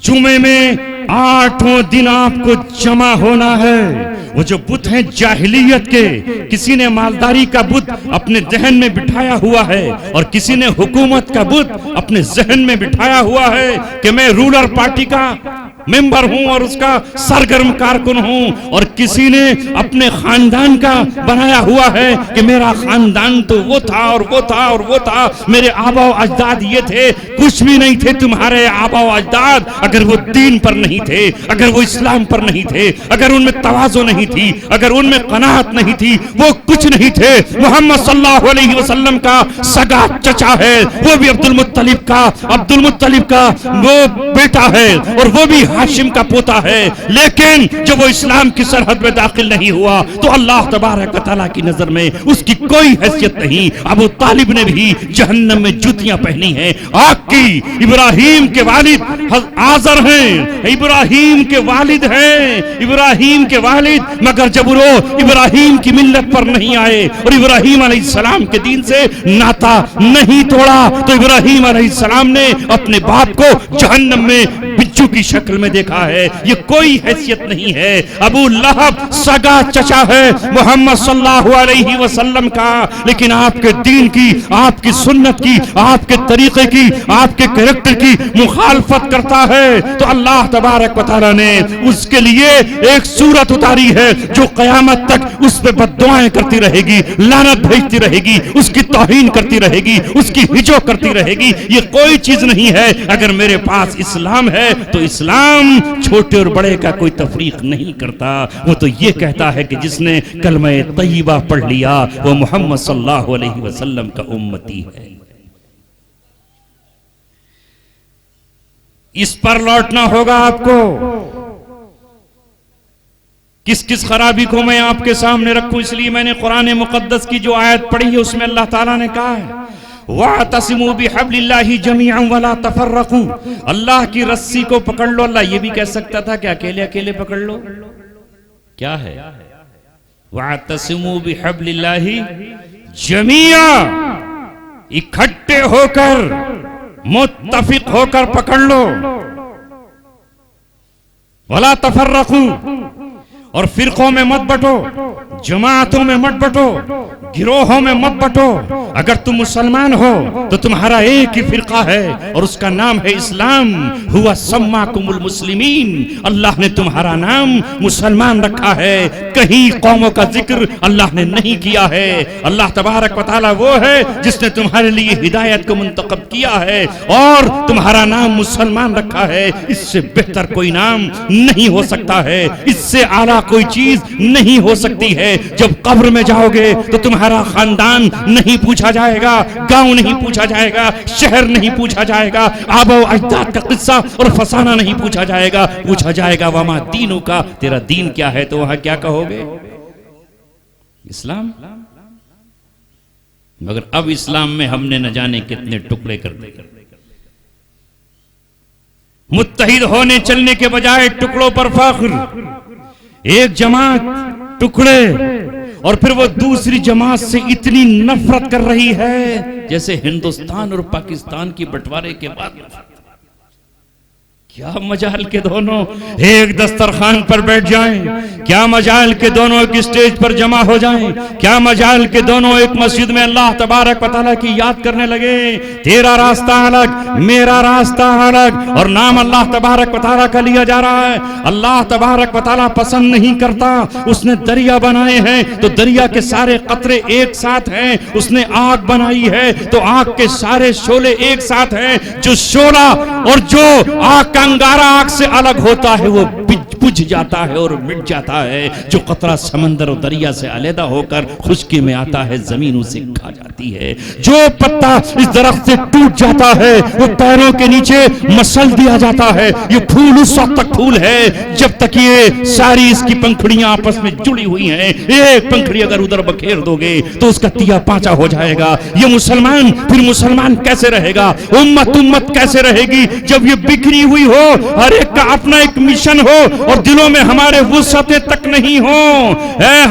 جمعے میں 8 دن آپ کو جمع ہونا ہے۔ وہ جو بت ہیں جاہلیت کے، کسی نے مالداری کا بت اپنے ذہن میں بٹھایا ہوا ہے، اور کسی نے حکومت کا بت اپنے ذہن میں بٹھایا ہوا ہے کہ میں رولر پارٹی کا ممبر ہوں اور اس کا سرگرم کارکن ہوں، اور کسی نے اپنے خاندان کا بنایا ہوا ہے کہ میرا خاندان تو وہ تھا اور وہ تھا اور وہ تھا، میرے آبا و اجداد یہ تھے۔ کچھ بھی نہیں تھے تمہارے آبا و اجداد اگر وہ دین پر نہیں تھے، اگر وہ اسلام پر نہیں تھے، اگر ان میں تواضع نہیں تھی، اگر ان میں قناعت نہیں تھی، وہ کچھ نہیں تھے۔ محمد صلی اللہ علیہ وسلم کا سگا چچا ہے، وہ بھی عبد المطلب کا وہ بیٹا ہے، اور وہ بھی ہاشم کا پوتا ہے، لیکن جب وہ اسلام کی سرحد میں داخل نہیں ہوا تو اللہ تبارک و تعالیٰ کی نظر میں اس کی کوئی حیثیت نہیں۔ ابو طالب نے بھی جہنم میں جوتیاں پہنی ہیں آگ کی۔ ابراہیم کے والد آزر ہیں، ابراہیم کے والد ہیں، ابراہیم کے والد، مگر جب وہ ابراہیم کی ملت پر نہیں آئے اور ابراہیم علیہ السلام کے دین سے ناتا نہیں توڑا تو ابراہیم علیہ السلام نے اپنے باپ کو جہنم میں بچھو کی شکل میں دیکھا ہے۔ یہ کوئی حیثیت نہیں ہے۔ ابو لہب سگا چچا ہے محمد صلی اللہ علیہ وسلم کا، لیکن آپ کے دین کی، آپ کی سنت کی، آپ کے طریقے کی، آپ کے کریکٹر کی مخالفت کرتا ہے تو اللہ تبارک و تعالیٰ نے اس کے لیے ایک صورت اتاری ہے جو قیامت تک اس پہ بد دعائیں کرتی رہے گی، لعنت بھیجتی رہے گی، اس کی توہین کرتی رہے گی، اس کی ہجو کرتی رہے گی۔ یہ کوئی چیز نہیں ہے۔ اگر میرے پاس اسلام ہے تو اسلام چھوٹے اور بڑے کا کوئی تفریق نہیں کرتا، وہ تو یہ کہتا ہے کہ جس نے کلمہ طیبہ پڑھ لیا وہ محمد صلی اللہ علیہ وسلم کا امتی ہے۔ اس پر لوٹنا ہوگا آپ کو۔ کس کس خرابی کو میں آپ کے سامنے رکھوں، اس لیے میں نے قرآن مقدس کی جو آیت پڑھی ہے اس میں اللہ تعالیٰ نے کہا ہے وَاعْتَصِمُوا بِحَبْلِ اللَّهِ جَمِيعًا وَلَا تَفَرَّقُوا، اللہ کی رسی کو پکڑ لو۔ اللہ یہ بھی کہہ سکتا تھا کہ اکیلے اکیلے پکڑ لو، کیا ہے وَاعْتَصِمُوا بِحَبْلِ اللَّهِ جَمِيعًا، اکٹھے ہو کر متفق ہو کر پکڑ لو، وَلَا تَفَرَّقُوا، اور فرقوں میں مت بٹو، جماعتوں میں مت بٹو، گروہوں میں مت بٹو۔ اگر تم مسلمان ہو تو تمہارا ایک ہی فرقہ ہے اور اس کا نام ہے اسلام۔ ہوا سماکم المسلمین، اللہ نے تمہارا نام مسلمان رکھا ہے، کہیں قوموں کا ذکر اللہ نے نہیں کیا ہے۔ اللہ تبارک و تعالیٰ وہ ہے جس نے تمہارے لیے ہدایت کو منتخب کیا ہے اور تمہارا نام مسلمان رکھا ہے۔ اس سے بہتر کوئی نام نہیں ہو سکتا ہے، اس سے اعلیٰ کوئی چیز نہیں ہو سکتی ہے۔ جب قبر میں جاؤ گے تو تمہارا خاندان نہیں پوچھا جائے گا، گاؤں نہیں پوچھا جائے گا، شہر نہیں پوچھا جائے گا، آبا و اجداد کا قصہ اور فسانہ نہیں پوچھا جائے گا، پوچھا جائے گا وما دینوں کا، تیرا دین کیا ہے؟ تو وہاں کیا کہو گے؟ اسلام۔ مگر اب اسلام میں ہم نے نہ جانے کتنے ٹکڑے کر دیے۔ متحد ہونے چلنے کے بجائے ٹکڑوں پر فخر، ایک جماعت ٹکڑے، اور پھر وہ دوسری جماعت سے اتنی نفرت کر رہی ہے جیسے ہندوستان اور پاکستان کی بٹوارے کے بعد۔ کیا مجال کے دونوں ایک دسترخوان پر بیٹھ جائیں، کیا مجال کے دونوں ایک اسٹیج پر جمع ہو جائیں، کیا مجال کے دونوں ایک مسجد میں اللہ تبارک و تعالیٰ کی یاد کرنے لگے۔ تیرا راستہ الگ، میرا راستہ الگ، اور نام اللہ تبارک و تعالیٰ کا لیا جا رہا ہے۔ اللہ تبارک و تعالیٰ پسند نہیں کرتا۔ اس نے دریا بنائے ہیں تو دریا کے سارے قطرے ایک ساتھ ہیں، اس نے آگ بنائی ہے تو آگ کے سارے شعلے ایک ساتھ ہیں۔ جو شعلہ اور جو آگ کا انگارہ آگ سے الگ ہوتا ہے وہ بجھ جاتا ہے اور مٹ جاتا ہے۔ جو قطرہ سمندر اور دریا سے علیحدہ ہو کر خشکی میں آتا ہے زمین اسے کھا جاتی ہے۔ جو پتا اس درخت سے ٹوٹ جاتا ہے وہ پیروں کے نیچے مسل دیا جاتا ہے۔ یہ پھول اس وقت تک پھول ہے جب تک یہ ساری اس کی پنکھڑیاں آپس میں جڑی ہوئی ہیں۔ ایک پنکھڑی اگر ادھر بکھیر دو گے تو اس کا تیا پانچا ہو جائے گا۔ یہ مسلمان پھر مسلمان کیسے رہے گا؟ امت کیسے رہے گی جب یہ بکھری ہوئی ہو، ہر ایک کا اپنا ایک مشن ہو اور دلوں میں ہمارے وسعتیں تک نہیں ہوں.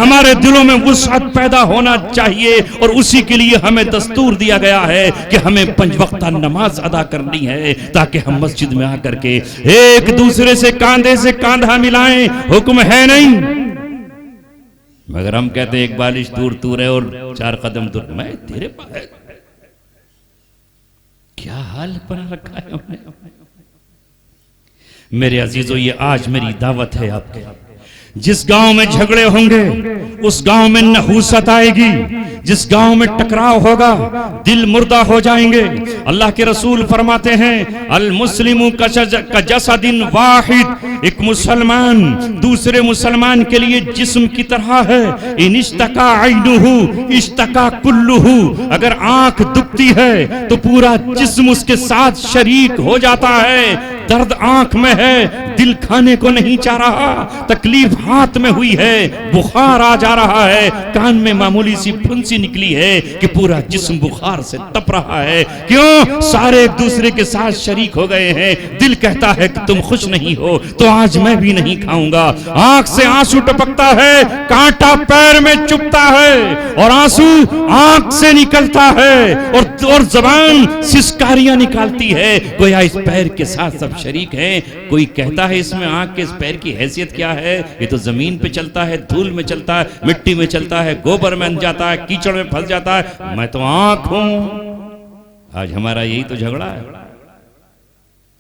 ہمارے دلوں میں وسعت پیدا ہونا چاہیے اور اسی کے لیے ہمیں دستور دیا گیا ہے کہ ہمیں 5 وقتہ نماز ادا کرنی ہے تاکہ ہم مسجد میں آ کر کے ایک دوسرے سے کاندھے سے کاندھا ملائیں. حکم ہے نہیں مگر ہم کہتے ہیں ایک بالش دور تو رہے اور 4 قدم دور میں تیرے پاس. کیا حال بنا رکھا ہے ہم نے. میرے عزیزو یہ آج میری دعوت ہے آپ کے. جس گاؤں میں جھگڑے ہوں گے اس گاؤں میں نحوست آئے گی. جس گاؤں میں ٹکراؤ ہوگا دل مردہ ہو جائیں گے. اللہ کے رسول فرماتے ہیں المسلم کا جسد واحد. ایک مسلمان دوسرے مسلمان کے لیے جسم کی طرح ہے. ان اشتکا عینہ اشتکا کلہ. اگر آنکھ دکھتی ہے تو پورا جسم اس کے ساتھ شریک ہو جاتا ہے. درد آنکھ میں ہے دل کھانے کو نہیں چاہ رہا. تکلیف ہاتھ میں ہوئی ہے بخار آ جا رہا ہے. کان میں معمولی سی پھنسی نکلی ہے کہ پورا جسم بخار سے تپ رہا ہے. کیوں؟ سارے ایک دوسرے کے ساتھ شریک ہو گئے ہیں. دل کہتا ہے کہ تم خوش نہیں ہو تو آج میں بھی نہیں کھاؤں گا. آنکھ سے آنسو ٹپکتا ہے کانٹا پیر میں چپتا ہے اور آنسو آنکھ سے نکلتا ہے اور زبان سسکاریاں نکالتی ہے گویا اس پیر کے ساتھ سب شریک ہیں. کوئی کہتا ہے اس میں آنکھ کے اس پیر کی حیثیت کیا ہے؟ یہ تو زمین پہ چلتا ہے دھول میں چلتا ہے مٹی میں چلتا ہے گوبر میں جاتا ہے کیچڑ میں پھنس جاتا ہے. میں تو آنکھ ہوں. آج ہمارا یہی تو جھگڑا ہے.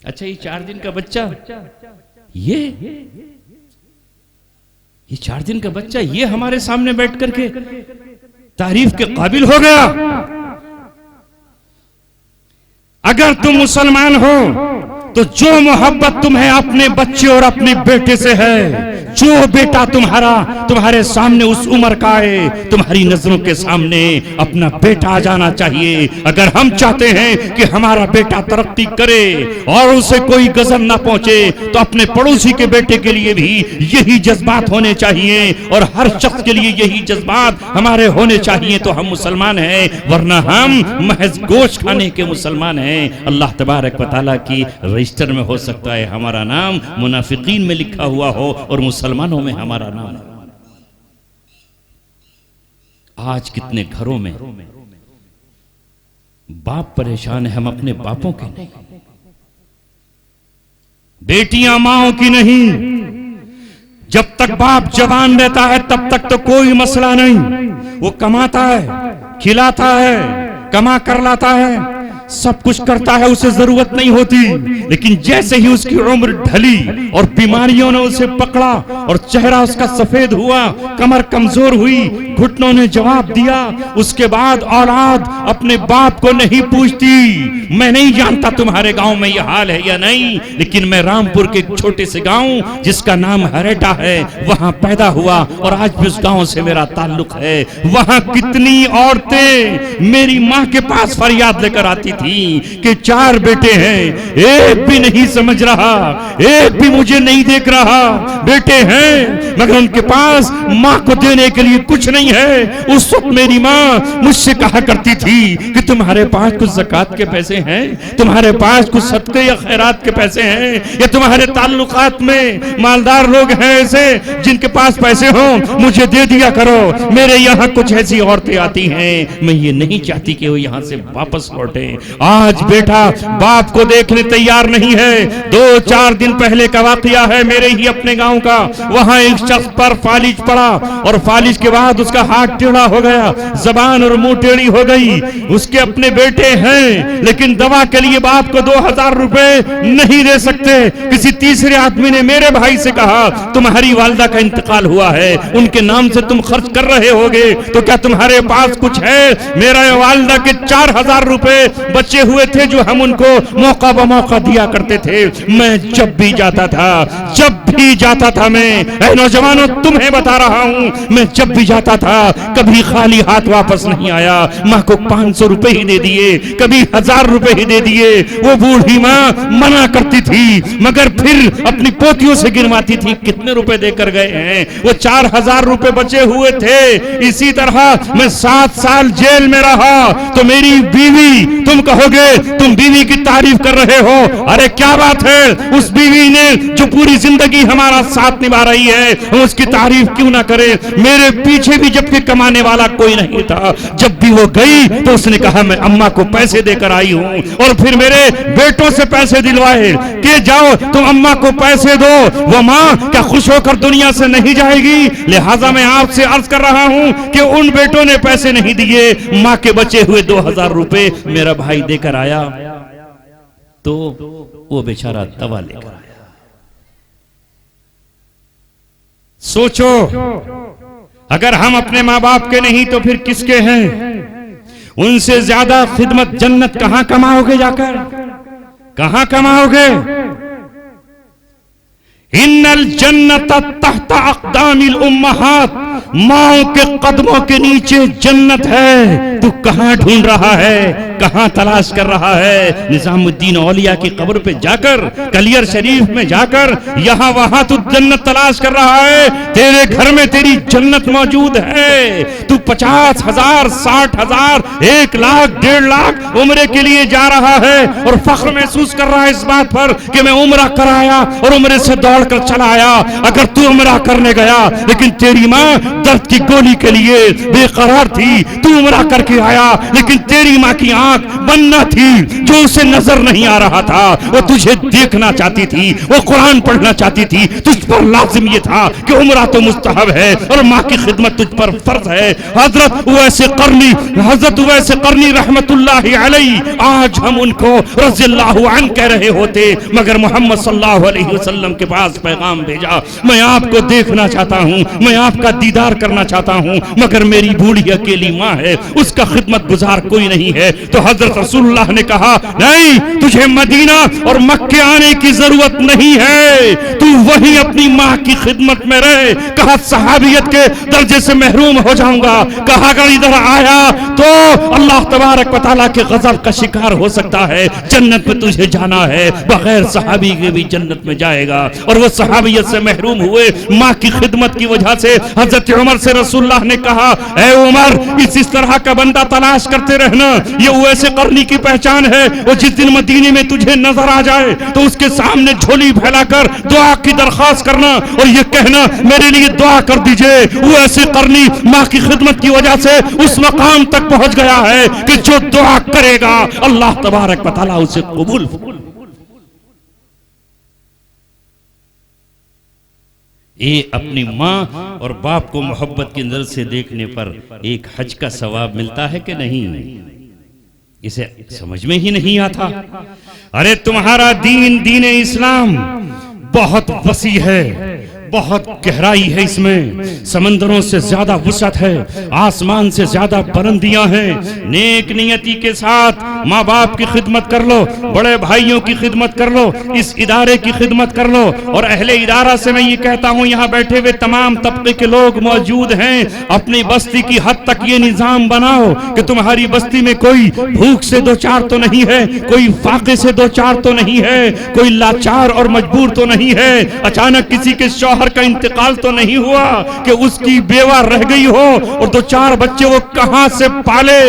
اچھا یہ 4 دن کا بچہ یہ 4 دن کا بچہ یہ ہمارے سامنے بیٹھ کر کے تعریف کے قابل ہو گیا. اگر تم مسلمان ہو تو جو محبت تمہیں اپنے بچے اور اپنے بیٹے سے ہے جو بیٹا تمہارے سامنے اس عمر کا ہے تمہاری نظروں کے سامنے اپنا بیٹا آ جانا چاہیے. اگر ہم چاہتے ہیں کہ ہمارا بیٹا ترقی کرے اور اسے کوئی غضب نہ پہنچے تو اپنے پڑوسی کے بیٹے کے لیے بھی یہی جذبات ہونے چاہیے اور ہر شخص کے لیے یہی جذبات ہمارے ہونے چاہیے تو ہم مسلمان ہیں. ورنہ ہم محض گوشت کھانے کے مسلمان ہیں. اللہ تبارک و تعالیٰ کی رجسٹر میں ہو سکتا ہے ہمارا نام منافقین میں لکھا ہوا ہو اور مسلمانوں میں ہمارا نام. آج کتنے گھروں میں باپ پریشان ہے. ہم اپنے باپوں کے نہیں بیٹیاں ماؤں کی نہیں. جب تک باپ جوان رہتا ہے تب تک تو کوئی مسئلہ نہیں. وہ کماتا ہے کھلاتا ہے کما کر لاتا ہے سب کچھ کرتا ہے اسے ضرورت نہیں ہوتی. لیکن جیسے ہی اس کی عمر ڈھلی اور بیماریوں نے اسے پکڑا اور چہرہ اس کا سفید ہوا کمر کمزور ہوئی گھٹنوں نے جواب دیا اس کے بعد اولاد اپنے باپ کو نہیں پوچھتی. میں نہیں جانتا تمہارے گاؤں میں یہ حال ہے یا نہیں لیکن میں رامپور کے ایک چھوٹے سے گاؤں جس کا نام ہریٹا ہے وہاں پیدا ہوا اور آج بھی اس گاؤں سے میرا تعلق ہے. وہاں کتنی عورتیں میری ماں کے پاس فریاد لے کر آتی کہ 4 بیٹے ہیں ایک بھی نہیں سمجھ رہا ایک بھی مجھے نہیں دیکھ رہا. بیٹے ہیں مگر ان کے پاس ماں کو دینے کے لیے کچھ نہیں ہے. اس وقت میری ماں مجھ سے کہا کرتی تھی کہ تمہارے پاس کچھ زکوٰۃ کے پیسے ہیں تمہارے پاس کچھ صدقے یا خیرات کے پیسے ہیں یا تمہارے تعلقات میں مالدار لوگ ہیں ایسے جن کے پاس پیسے ہوں مجھے دے دیا کرو. میرے یہاں کچھ ایسی عورتیں آتی ہیں میں یہ نہیں چاہتی کہ وہ یہاں سے واپس لوٹیں. آج بیٹا باپ کو دیکھنے تیار نہیں ہے. 2-4 دن پہلے کا واقعہ ہے میرے ہی اپنے گاؤں کا. وہاں ایک شخص پر فالج پڑا اور فالج کے بعد اس کا ہاتھ ٹیڑھا ہو گیا زبان اور منہ ٹیڑھی ہو گئی. اس کے اپنے بیٹے ہیں لیکن دوا کے لیے باپ کو 2000 روپے نہیں دے سکتے. کسی تیسرے آدمی نے میرے بھائی سے کہا تمہاری والدہ کا انتقال ہوا ہے ان کے نام سے تم خرچ کر رہے ہوگے تو کیا تمہارے پاس کچھ ہے؟ میرا والدہ کے 4000 روپے بچے ہوئے تھے جو ہم ان کو موقع بموقع دیا کرتے تھے. میں جب بھی جاتا تھا میں اے نوجوانوں تمہیں بتا رہا ہوں میں جب بھی جاتا تھا کبھی خالی ہاتھ واپس نہیں آیا. ماں کو 500 روپے ہی دے دیے کبھی 1000 روپے ہی دے دیے. وہ بوڑھی ماں منع کرتی تھی مگر پھر اپنی پوتیوں سے گنواتی تھی کتنے روپے دے کر گئے ہیں. وہ 4000 روپے بچے ہوئے تھے. اسی طرح میں 7 سال جیل میں رہا تو میری بیوی تو تم کہو گے تم بیوی کی تعریف کر رہے ہو، ارے کیا بات ہے، اس بیوی نے جو پوری زندگی ہمارا ساتھ نبھا رہی ہے، ہم اس کی تعریف کیوں نہ کریں؟ میرے پیچھے بھی جب کہ کمانے والا کوئی نہیں تھا، جب بھی وہ گئی تو اس نے کہا میں اماں کو پیسے دے کر آئی ہوں، اور پھر میرے بیٹوں سے پیسے دلوائے کہ جاؤ تم اماں کو پیسے دو، وہ ماں کیا خوش ہو کر دنیا سے نہیں جائے گی؟ لہٰذا میں آپ سے عرض کر رہا ہوں کہ ان بیٹوں نے پیسے نہیں دیے، ماں کے بچے ہوئے 2000 روپے میرا بھائی دے کر آیا، تو وہ بیچارہ دوا لے کر آیا۔ سوچو اگر ہم اپنے ماں باپ کے نہیں تو پھر کس کے ہیں؟ ان سے زیادہ خدمت جنت کہاں کماؤ گے؟ جا کر کہاں کماؤ گے؟ ان الجنت تحت اقدام الامہات، ماں کے قدموں کے نیچے جنت ہے، تو کہاں ڈھونڈ رہا ہے، کہاں تلاش کر رہا ہے؟ نظام الدین اولیاء کی قبر پہ جا کر، کلیر شریف میں جا کر، یہاں وہاں تو جنت تلاش کر رہا ہے؟ تیرے گھر میں تیری جنت موجود ہے، تو 50,000 60,000 1 لاکھ 1.5 لاکھ عمرے کے لیے جا رہا ہے اور فخر محسوس کر رہا ہے اس بات پر کہ میں عمرہ کرایا اور عمرے سے دوڑ کر چلا آیا۔ اگر تو عمرہ کرنے گیا لیکن تیری ماں درد کی گولی کے لیے بے قرار تھی، تو عمرہ کر کے آیا لیکن تیری ماں کی آنکھ بننا تھی، جو اسے نظر نہیں آ رہا تھا، وہ تجھے دیکھنا چاہتی تھی، وہ قرآن پڑھنا چاہتی تھی، تجھ پر لازم یہ تھا کہ عمرہ تو مستحب ہے اور ماں کی خدمت تجھ پر فرض ہے۔ حضرت اویس قرنی رحمت اللہ علیہ، آج ہم ان کو رضی اللہ عنہ کہہ رہے ہوتے، مگر محمد صلی اللہ علیہ وسلم کے پاس پیغام بھیجا، میں آپ کو دیکھنا چاہتا ہوں، میں آپ کا دیدار کرنا چاہتا ہوں، مگر میری بوڑھی اکیلی ماں ہے، اس کا خدمت گزار کوئی نہیں ہے۔ تو حضرت رسول اللہ نے کہا نہیں، تجھے مدینہ اور مکہ آنے کی ضرورت نہیں ہے، تو وہیں اپنی ماں کی خدمت میں رہے۔ کہا صحابیت کے درجے سے محروم ہو جاؤں گا، کہا اگر ادھر آیا تو اللہ تبارک و تعالیٰ کے غضب کا شکار ہو سکتا ہے، جنت میں تجھے جانا ہے، بغیر صحابی کے بھی جنت میں جائے گا۔ اور وہ صحابیت سے محروم ہوئے ماں کی خدمت کی وجہ سے۔ حضرت عمر سے رسول اللہ نے کہا اے عمر، اس طرح کا بندہ تلاش کرتے رہنا، یہ اویس قرنی کی پہچان ہے، وہ جس دن مدینے میں تجھے نظر آ جائے تو اس کے سامنے جھولی پھیلا کر دعا کی درخواست کرنا اور یہ کہنا میرے لیے دعا کر دیجئے۔ اویس قرنی ماں کی خدمت کی وجہ سے اس مقام تک پہنچ گیا ہے کہ جو دعا کرے گا اللہ تبارک و تعالیٰ اسے قبول۔ اپنی ماں اور باپ کو محبت کی نظر سے دیکھنے پر ایک حج کا ثواب ملتا ہے کہ نہیں؟ اسے سمجھ میں ہی نہیں آتا۔ ارے تمہارا دین اسلام بہت وسیع ہے، بہت گہرائی ہے، اس میں سمندروں سے زیادہ وسعت ہے، آسمان سے زیادہ بلندیاں ہیں۔ نیک نیتی کے ساتھ ماں باپ کی خدمت کر لو، بڑے بھائیوں کی خدمت کر لو، اس ادارے کی خدمت کر لو۔ اور اہل ادارہ سے میں یہ کہتا ہوں، یہاں بیٹھے ہوئے تمام طبقے کے لوگ موجود ہیں، اپنی بستی کی حد تک یہ نظام بناؤ کہ تمہاری بستی میں کوئی بھوک سے دو چار تو نہیں ہے، کوئی فاقے سے دو چار تو نہیں ہے، کوئی لاچار اور مجبور تو نہیں ہے، اچانک کسی کے شوہر کا انتقال تو نہیں ہوا کہ اس کی بیوہ رہ گئی ہو اور 2-4 بچے وہ کہاں سے پالے۔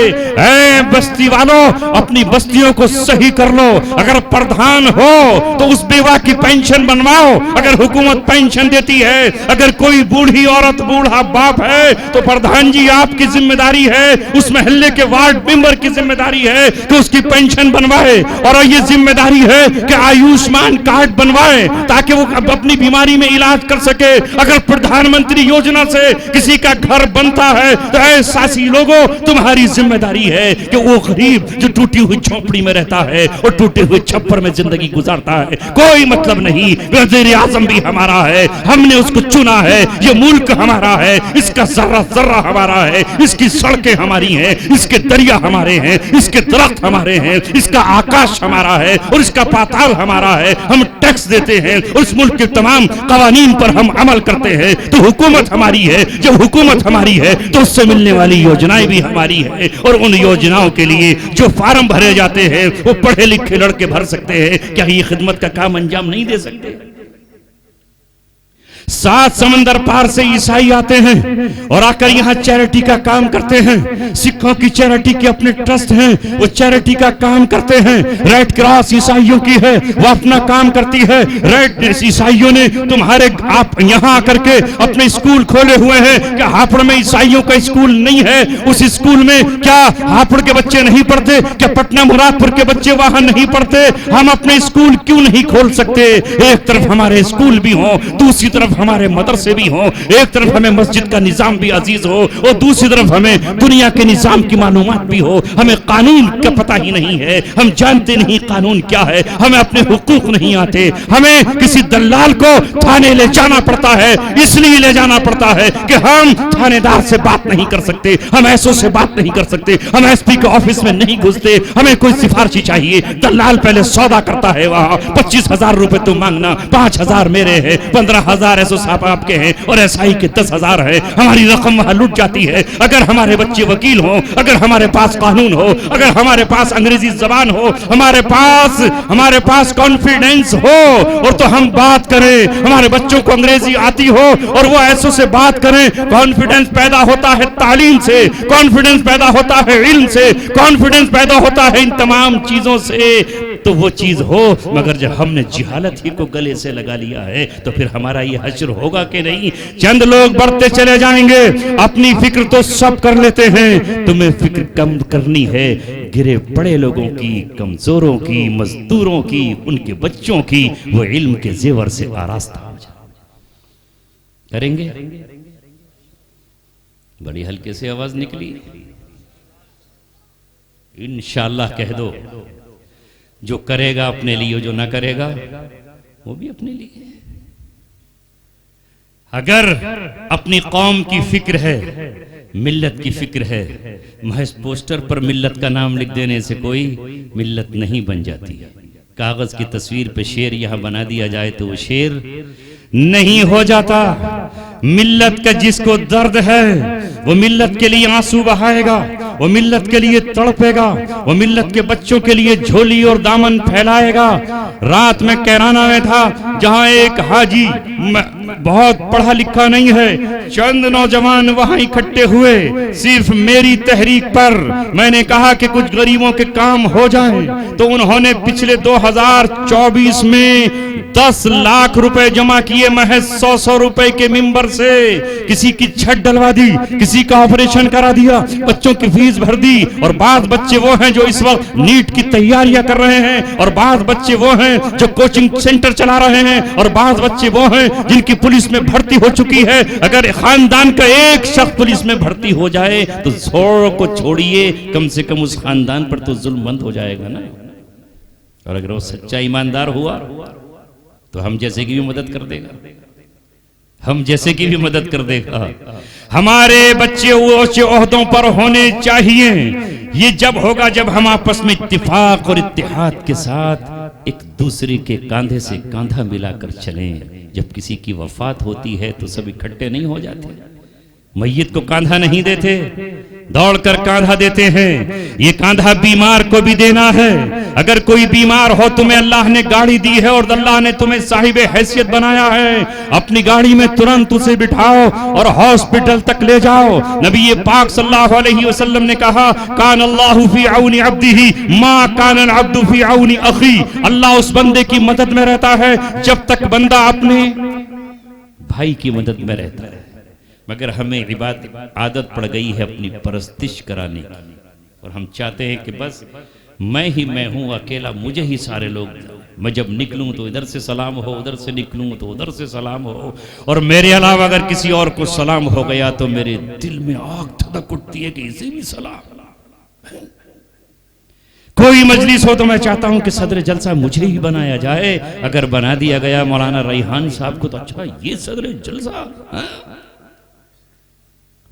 اے بستی والوں، اپنی بستیوں کو صحیح کر لو۔ اگر پردھان ہو تو اس بیوہ کی پینشن بنواؤ، اگر حکومت پینشن دیتی ہے۔ اگر کوئی بوڑھی عورت بوڑھا باپ ہے تو پردھان جی آپ کی ذمہ داری ہے، اس محلے کے وارڈ ممبر کی ذمہ داری ہے کہ اس کی پینشن بنوائے، اور یہ ذمہ داری ہے کہ آیوشمان کارڈ بنوائے تاکہ وہ اپنی بیماری میں علاج کر سکے۔ اگر پردھان منتری یوجنا سے کسی کا گھر بنتا ہے تو اے ساسی لوگوں، تمہاری ذمہ داری ہے کہ وہ غریب جو ٹوٹی ہوئی جھونپڑی میں رہتا ہے اور ٹوٹے ہوئے چھپر میں زندگی گزارتا ہے، کوئی مطلب نہیں، وزیر اعظم بھی ہمارا ہے، ہم نے اس کو چنا ہے، یہ ملک ہمارا ہے، اس کا ذرہ ذرہ ہمارا ہے، اس کی سڑکیں ہماری ہیں، اس کے دریا ہمارے ہیں، اس کے درخت ہمارے ہیں، اس کا آکاش ہمارا ہے اور اس کا پاتال ہمارا ہے، ہم ٹیکس دیتے ہیں اور اس ملک کے تمام قوانین پر ہم عمل کرتے ہیں، تو حکومت ہماری ہے۔ جب حکومت ہماری ہے تو اس سے ملنے والی یوجنائیں بھی ہماری ہیں، اور ان یوجناؤں کے لیے جو فارم بھرے جاتے ہیں وہ پڑھے لکھے لڑکے بھر سکتے ہیں، کیا یہ خدمت کا کام انجام نہیں دے سکتے؟ 7 سمندر پار سے عیسائی آتے ہیں اور آ کر یہاں چیریٹی کا کام کرتے ہیں. سکھوں کی چیریٹی کے اپنے ٹرسٹ ہیں, وہ چیریٹی کا کام کرتے ہیں. ریڈ کراس عیسائیوں کی ہے, وہ اپنا کام کرتی ہے. ریڈ عیسائیوں نے تمہارے آپ یہاں آ کر کے اپنے اسکول کھولے ہوئے ہیں. کیا ہاپڑ میں عیسائیوں کا اسکول نہیں ہے؟ اس اسکول میں کیا ہاپڑ کے بچے نہیں پڑھتے؟ کیا پٹنہ مراد پور کے بچے وہاں نہیں پڑھتے؟ ہم اپنے اسکول کیوں نہیں کھول سکتے؟ ایک طرف ہمارے اسکول بھی ہوں, دوسری طرف ہمارے مدرسے بھی ہوں, ایک طرف ہمیں مسجد کا نظام بھی عزیز ہو اور دوسری طرف ہمیں دنیا کے نظام کی معلومات بھی ہو. ہمیں قانون کا پتہ ہی نہیں ہے, ہم جانتے نہیں قانون کیا ہے, ہمیں اپنے حقوق نہیں آتے. ہمیں کسی دلال کو تھانے لے جانا پڑتا ہے, اس لیے لے جانا پڑتا ہے کہ ہم تھانے دار سے بات نہیں کر سکتے, ہم ایسوں سے بات نہیں کر سکتے, ہم ایس پی کے آفس میں نہیں گھستے. ہمیں کوئی سفارشی چاہیے, دلال پہلے سودا کرتا ہے, وہاں 25,000 روپے تم مانگنا, 5,000 میرے ہیں, 15,000 ایسو صاحب آپ کے ہیں اور ایسائی کے 10,000 ہے. ہماری رقم وہاں لٹ جاتی ہے. اگر ہمارے بچے وکیل ہوں, اگر ہمارے پاس قانون ہو, اگر ہمارے پاس انگریزی زبان ہو, ہمارے پاس کانفیڈنس ہو اور تو ہم بات کریں. ہمارے بچوں کو انگریزی آتی ہو اور وہ ایسو سے بات کریں. کانفیڈنس پیدا ہوتا ہے تعلیم سے, کانفیڈنس پیدا ہوتا ہے علم سے, کانفیڈنس پیدا ہوتا ہے ان تمام چیزوں سے. تو وہ چیز ہو, مگر جب ہم نے جہالت ہی کو گلے سے لگا لیا ہے تو پھر ہمارا یہ حشر ہوگا کہ نہیں؟ چند لوگ بڑھتے چلے جائیں گے, اپنی فکر تو سب کر لیتے ہیں, تمہیں فکر کم کرنی ہے گرے پڑے لوگوں کی, کمزوروں کی, مزدوروں کی, ان کے بچوں کی. وہ علم کے زیور سے آراستہ ہو جائے. کریں گے؟ بڑی ہلکے سے آواز نکلی. انشاءاللہ کہہ دو, جو کرے گا اپنے لیے, جو نہ کرے گا وہ بھی اپنے لیے. اگر اپنی قوم کی فکر ہے, ملت کی فکر ہے, محض پوسٹر پر ملت کا نام لکھ دینے سے کوئی ملت نہیں بن جاتی. کاغذ کی تصویر پہ شیر یہاں بنا دیا جائے تو وہ شیر نہیں ہو جاتا. ملت کا جس کو درد ہے وہ ملت کے لیے آنسو بہائے گا, وہ ملت کے لیے تڑپے گا, وہ ملت کے بچوں کے لیے جھولی اور دامن پھیلائے گا. رات میں کیرانہ میں تھا جہاں ایک حاجی بہت پڑھا لکھا نہیں ہے, چند نوجوان وہاں اکٹھے ہوئے صرف میری تحریک پر. میں نے کہا کہ کچھ غریبوں کے کام ہو جائیں تو انہوں نے پچھلے 2024 میں 10 لاکھ روپے جمع کیے محض 100 روپے کے ممبر سے. کسی کی چھت ڈلوا دی, کسی کا آپریشن کرا دیا, بچوں کی فیس بھر دی. اور بعض بچے وہ ہیں جو اس وقت نیٹ کی تیاریاں کر رہے ہیں, اور بعض بچے وہ ہیں جو کوچنگ سینٹر چلا رہے ہیں, اور بعض بچے وہ ہیں جن کی پولیس میں بھرتی ہو چکی ہے. اگر خاندان کا ایک شخص پولیس میں بھرتی ہو جائے تو زور کو چھوڑیے, کم سے کم اس خاندان پر تو ظلم بند ہو جائے گا نا. اور اگر وہ سچا ایماندار ہوا تو ہم جیسے کی بھی مدد کر دے گا, ہم جیسے کی بھی مدد کر دے گا. ہمارے بچے اونچے عہدوں پر ہونے چاہیے. یہ جب ہوگا جب ہم آپس میں اتفاق اور اتحاد کے ساتھ ایک دوسرے کے کاندھے سے کاندھا ملا کر چلیں. جب کسی کی وفات ہوتی ہے تو سب اکٹھے نہیں ہو جاتے, میت کو کاندھا نہیں دیتے, دوڑ کر کاندھا دیتے ہیں. یہ کاندھا بیمار کو بھی دینا ہے. اگر کوئی بیمار ہو, تمہیں اللہ نے گاڑی دی ہے اور اللہ نے تمہیں صاحب حیثیت بنایا ہے, اپنی گاڑی میں ترنت اسے بٹھاؤ اور ہاسپٹل تک لے جاؤ. نبی پاک صلی اللہ علیہ وسلم نے کہا, کان اللہ فی عون عبدہ ما کان العبد فی عون اخی. اللہ اس بندے کی مدد میں رہتا ہے جب تک بندہ اپنے بھائی کی مدد میں رہتا ہے. مگر ہمیں عادت پڑ گئی ہے اپنی پرستش کرانے کی, اور ہم چاہتے ہیں کہ بس میں ہی میں ہوں, اکیلا مجھے ہی سارے لوگ. میں جب نکلوں تو ادھر سے سلام ہو, ادھر سے نکلوں تو ادھر سے سلام ہو, اور میرے علاوہ اگر کسی اور کو سلام ہو گیا تو میرے دل میں آگ دھڑک اٹھتی ہے کہ اسے بھی سلام. کوئی مجلس ہو تو میں چاہتا ہوں کہ صدر جلسہ مجھے ہی بنایا جائے. اگر بنا دیا گیا مولانا ریحان صاحب کو تو اچھا, یہ صدر جلسہ.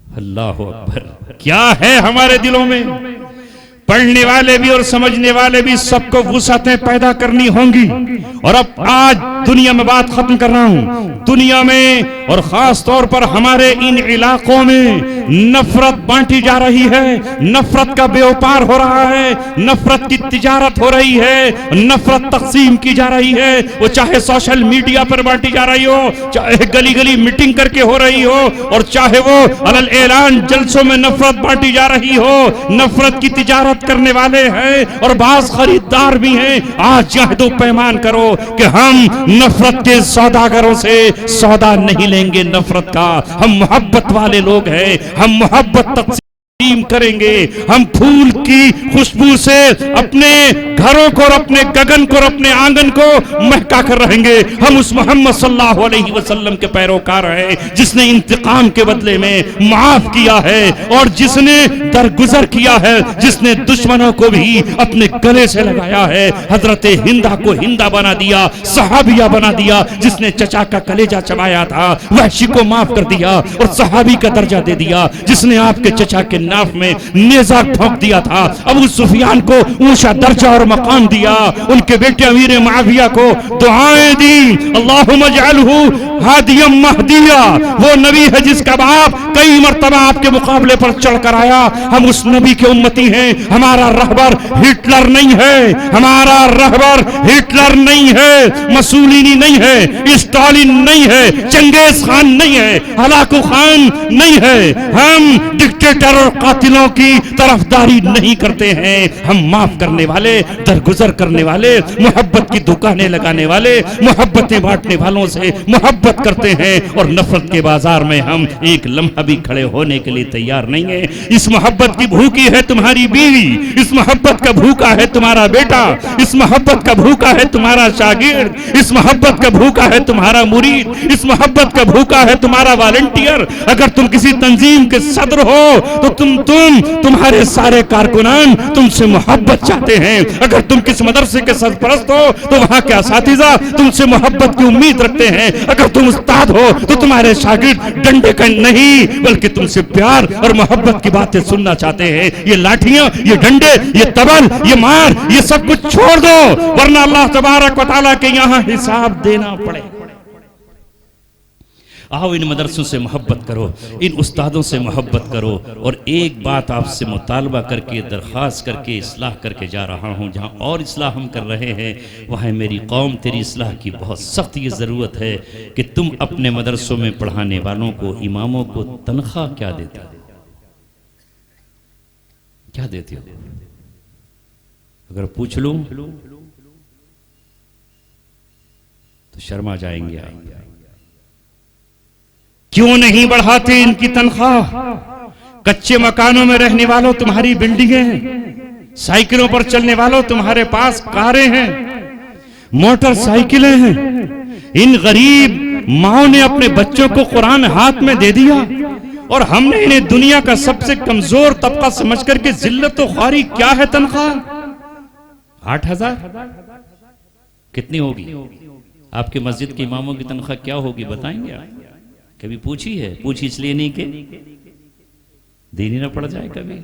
اللہ اکبر, کیا ہے ہمارے دلوں میں؟ پڑھنے والے بھی اور سمجھنے والے بھی سب کو وسعتیں پیدا کرنی ہوں گی. اور اب آج دنیا میں بات ختم کر رہا ہوں. دنیا میں اور خاص طور پر ہمارے ان علاقوں میں نفرت بانٹی جا رہی ہے, نفرت کا بیوپار ہو رہا ہے, نفرت کی تجارت ہو رہی ہے, نفرت تقسیم کی جا رہی ہے. وہ چاہے سوشل میڈیا پر بانٹی جا رہی ہو, چاہے گلی گلی میٹنگ کر کے ہو رہی ہو, اور چاہے وہ علل اعلان جلسوں میں نفرت بانٹی جا رہی ہو. نفرت کی تجارت کرنے والے ہیں اور بعض خریدار بھی ہیں. آج عہد و پیمان کرو کہ ہم نفرت کے سوداگروں سے سودا نہیں لیں گے نفرت کا. ہم محبت والے لوگ ہیں, ہم محبت تقسیم کریں گے. ہم پھول کی خوشبو سے اپنے گھروں کو اور اپنے گگن کو اور اپنے آنگن کو مہکا کر رہیں گے. ہم اس محمد صلی اللہ علیہ وسلم کے پیروکار ہیں جس نے انتقام کے بدلے میں معاف کیا ہے اور جس نے درگزر کیا ہے, جس نے دشمنوں کو بھی اپنے گلے سے لگایا ہے. حضرت ہندا کو ہندا بنا دیا, صحابیہ بنا دیا. جس نے چچا کا کلیجہ چبایا تھا وحشی کو معاف کر دیا اور صحابی کا درجہ دے دیا. جس نے آپ کے چچا کے ناف میں نیزہ پھونک دیا تھا, ابو سفیان کو اونچا درجہ اور مقام دیا. ان کے بیٹے امیر معاویہ کو دعائیں دی, اللہم اجعلہ ہادیا مہدیا. وہ نبی ہے جس کا باپ کئی مرتبہ آپ کے مقابلے پر چڑھ کر آیا. ہم اس نبی کے امتی ہیں. ہمارا رہبر ہٹلر نہیں ہے, ہمارا رہبر ہٹلر نہیں ہے, مسولینی نہیں ہے, اسٹالن نہیں ہے, چنگیز خان نہیں ہے, ہلاکو خان نہیں ہے. ہم ڈکٹیٹر اور قاتلوں کی طرفداری نہیں کرتے ہیں. ہم معاف کرنے والے, درگزر کرنے والے, محبت کی دکانیں لگانے والے, محبتیں بانٹنے والوں سے محبت کرتے ہیں. اور نفرت کے بازار میں ہم ایک لمحہ بھی کھڑے ہونے کے لیے تیار نہیں ہیں. اس محبت کی بھوکی ہے تمہاری بیوی, اس محبت کا بھوکا ہے تمہارا بیٹا, اس محبت کا بھوکا ہے تمہارا شاگرد, اس محبت کا بھوکا ہے تمہارا مرید, اس محبت کا بھوکا ہے تمہارا والنٹیئر. اگر تم کسی تنظیم کے صدر ہو تو تمہارے سارے کارکنان تم سے محبت چاہتے ہیں. اگر تم کس مدرسے کے سرپرست ہو تو وہاں کے اساتذہ تم سے محبت کی امید رکھتے ہیں. اگر تم استاد ہو تو تمہارے شاگرد ڈنڈے کا نہیں بلکہ تم سے پیار اور محبت کی باتیں سننا چاہتے ہیں. یہ لاٹھیاں, یہ ڈنڈے, یہ تبل, یہ مار, یہ سب کچھ چھوڑ دو, ورنہ اللہ تبارک و تعالیٰ کے یہاں حساب دینا پڑے. آؤ ان مدرسوں سے محبت کرو, ان استادوں سے محبت کرو. اور ایک بات آپ سے مطالبہ کر کے, درخواست کر کے, اصلاح کر کے جا رہا ہوں. جہاں اور اصلاح ہم کر رہے ہیں وہاں میری قوم تیری اصلاح کی بہت سخت یہ ضرورت ہے کہ تم اپنے مدرسوں میں پڑھانے والوں کو, اماموں کو تنخواہ کیا دیتے ہو, کیا دیتے ہو؟ اگر پوچھ لوں تو شرما جائیں گے. کیوں نہیں بڑھاتے ان کی تنخواہ؟ کچے مکانوں میں رہنے والوں تمہاری بلڈنگیں ہیں, سائیکلوں پر چلنے والوں تمہارے پاس کاریں ہیں, موٹر سائیکلیں ہیں. ان غریب ماؤں نے اپنے بچوں کو قرآن ہاتھ میں دے دیا اور ہم نے انہیں دنیا کا سب سے کمزور طبقہ سمجھ کر کے ذلت و خواری. کیا ہے تنخواہ؟ 8,000. کتنی ہوگی آپ کے مسجد کے اماموں کی تنخواہ؟ کیا ہوگی بتائیں گے آپ؟ کبھی پوچھی ہے؟ پوچھی اس لیے نہیں کہ دینی نہ پڑ جائے. کبھی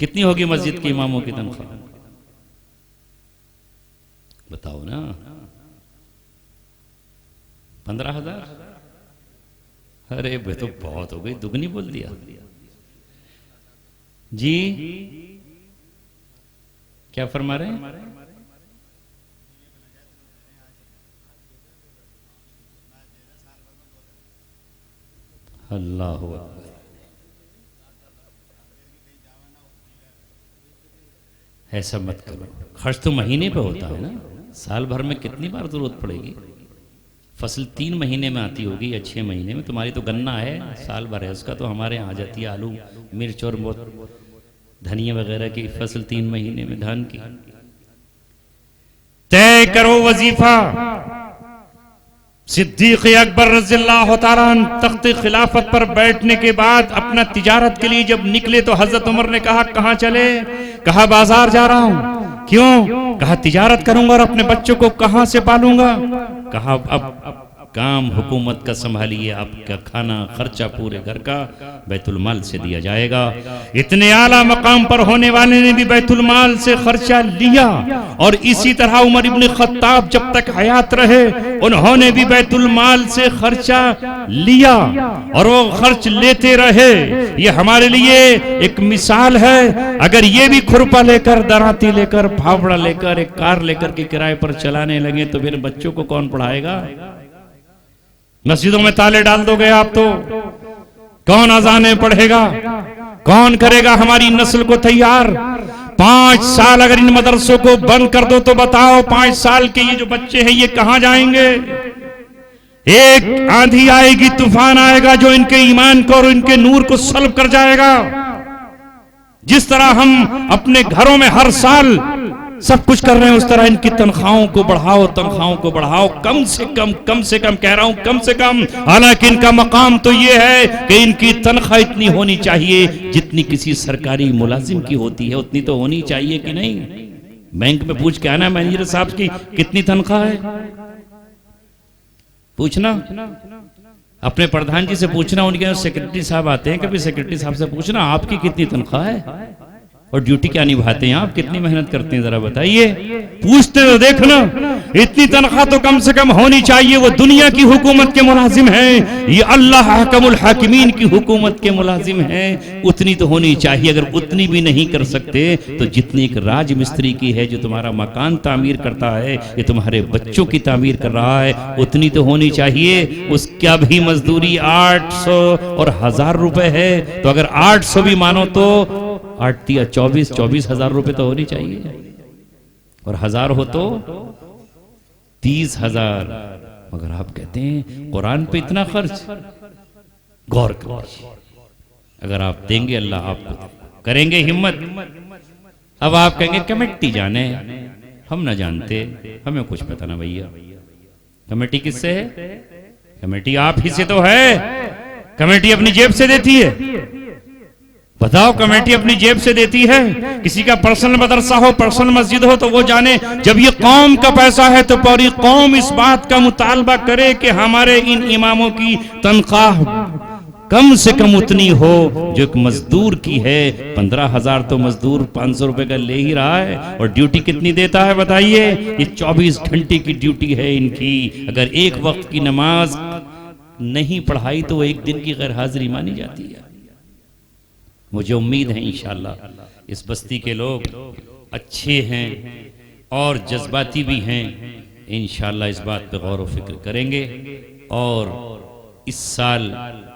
کتنی ہوگی مسجد کے اماموں کی تنخواہ؟ بتاؤ نا. 15,000. ارے بھائی تو بہت ہو گئی, دگنی بول دیا جی. کیا فرما رہے ہیں؟ اللہ اکبر. ایسا مت کرو. خرچ تو مہینے پہ ہوتا ہے نا, سال بھر میں کتنی بار ضرورت پڑے گی؟ فصل 3 مہینے میں آتی ہوگی یا 6 مہینے میں. تمہاری تو گنا ہے سال بھر ہے اس کا, تو ہمارے یہاں آ جاتی ہے آلو, مرچ اور دھنیا وغیرہ کی فصل 3 مہینے میں. دھان کی طے کرو وظیفہ. صدیق اکبر رضی اللہ تعالیٰ عنہ تخت خلافت پر بیٹھنے کے بعد اپنا تجارت کے لیے جب نکلے تو حضرت عمر نے کہا کہاں چلے؟ کہا بازار جا رہا ہوں. کیوں؟ کہا تجارت کروں گا اور اپنے بچوں کو کہاں سے پالوں گا؟ کہا اب کام حکومت کا سنبھالیے، آپ کا کھانا خرچہ پورے گھر کا بیت المال سے دیا جائے گا۔ اتنے اعلیٰ مقام پر ہونے والے نے بھی بیت المال سے خرچہ لیا، اور اسی طرح عمر ابن خطاب جب تک حیات رہے انہوں نے بھی بیت المال سے خرچہ لیا اور وہ خرچ لیتے رہے۔ یہ ہمارے لیے ایک مثال ہے۔ اگر یہ بھی کھرپا لے کر، دراتی لے کر، پھاوڑا لے کر، ایک کار لے کر کے کرائے پر چلانے لگے تو پھر بچوں کو کون پڑھائے گا؟ مسجدوں میں تالے ڈال دو گے آپ تو کون اذانیں پڑھے گا؟ کون کرے گا ہماری نسل کو تیار؟ 5 سال اگر ان مدرسوں کو بند کر دو تو بتاؤ 5 سال کے یہ جو بچے ہیں یہ کہاں جائیں گے؟ ایک آندھی آئے گی، طوفان آئے گا جو ان کے ایمان کو اور ان کے نور کو سلب کر جائے گا۔ جس طرح ہم اپنے گھروں میں ہر سال سب کچھ کر رہے ہیں اس طرح ان کی تنخواہوں کو بڑھاؤ، تنخواہوں کو بڑھاؤ، کم سے کم کہہ رہا ہوں، کم سے کم۔ حالانکہ ان کا مقام تو یہ ہے کہ ان کی تنخواہ اتنی ہونی چاہیے جتنی کسی سرکاری ملازم کی ہوتی ہے، اتنی تو ہونی چاہیے کہ نہیں؟ بینک میں پوچھ کے آنا مینیجر صاحب کی کتنی تنخواہ ہے، پوچھنا اپنے پردھان جی سے پوچھنا، ان کے سیکرٹری صاحب آتے ہیں کبھی سیکرٹری صاحب سے پوچھنا آپ کی کتنی تنخواہ ہے اور ڈیوٹی کیا نبھاتے ہیں آپ، کتنی محنت کرتے ہیں ذرا بتائیے، پوچھتے تو دیکھنا۔ اتنی تنخواہ تو کم سے کم ہونی چاہیے۔ وہ دنیا کی حکومت کے ملازم ہیں، یہ اللہ حکم الحاکمین کی حکومت کے ملازم ہیں، اتنی تو ہونی چاہیے۔ اگر اتنی بھی نہیں کر سکتے تو جتنی ایک راج مستری کی ہے جو تمہارا مکان تعمیر کرتا ہے، یہ تمہارے بچوں کی تعمیر کر رہا ہے، اتنی تو ہونی چاہیے۔ اس کا بھی مزدوری 800 اور 1000 روپے ہے، تو اگر 800 بھی مانو تو 24 ہزار روپے تو ہونی چاہیے، اور 1000 ہو تو 30,000۔ مگر آپ کہتے ہیں قرآن پہ اتنا خرچ، غور کریں، اگر آپ دیں گے اللہ آپ کو کریں گے ہمت۔ اب آپ کہیں گے کمیٹی جانے، ہم نہ جانتے، ہمیں کچھ پتہ نہ بھیا، کمیٹی کس سے ہے؟ کمیٹی آپ ہی سے تو ہے، کمیٹی اپنی جیب سے دیتی ہے۔ بتاؤ کمیٹی اپنی جیب سے دیتی ہے؟ کسی کا پرسنل مدرسہ ہو، پرسنل مسجد ہو تو وہ جانے، جب یہ قوم کا پیسہ ہے تو پوری قوم اس بات کا مطالبہ کرے کہ ہمارے ان اماموں کی تنخواہ کم سے کم اتنی ہو جو ایک مزدور کی ہے۔ 15,000 تو مزدور 500 روپے کا لے ہی رہا ہے، اور ڈیوٹی کتنی دیتا ہے بتائیے؟ یہ 24 گھنٹے کی ڈیوٹی ہے ان کی۔ اگر ایک وقت کی نماز نہیں پڑھائی تو وہ ایک دن کی غیر حاضری مانی جاتی ہے۔ مجھے امید ہے انشاءاللہ اس بستی کے لوگ اچھے ہیں اور جذباتی بھی ہیں، انشاءاللہ اس بات پہ غور و فکر کریں گے اور اس سال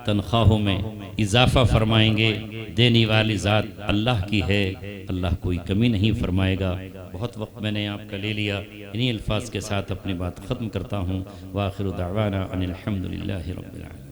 تنخواہوں میں اضافہ فرمائیں گے۔ دینے والی ذات اللہ کی ہے، اللہ کوئی کمی نہیں فرمائے گا۔ بہت وقت میں نے آپ کا لے لیا، انہی الفاظ کے ساتھ اپنی بات ختم کرتا ہوں۔ وآخر دعوانا ان الحمدللہ رب العالمین۔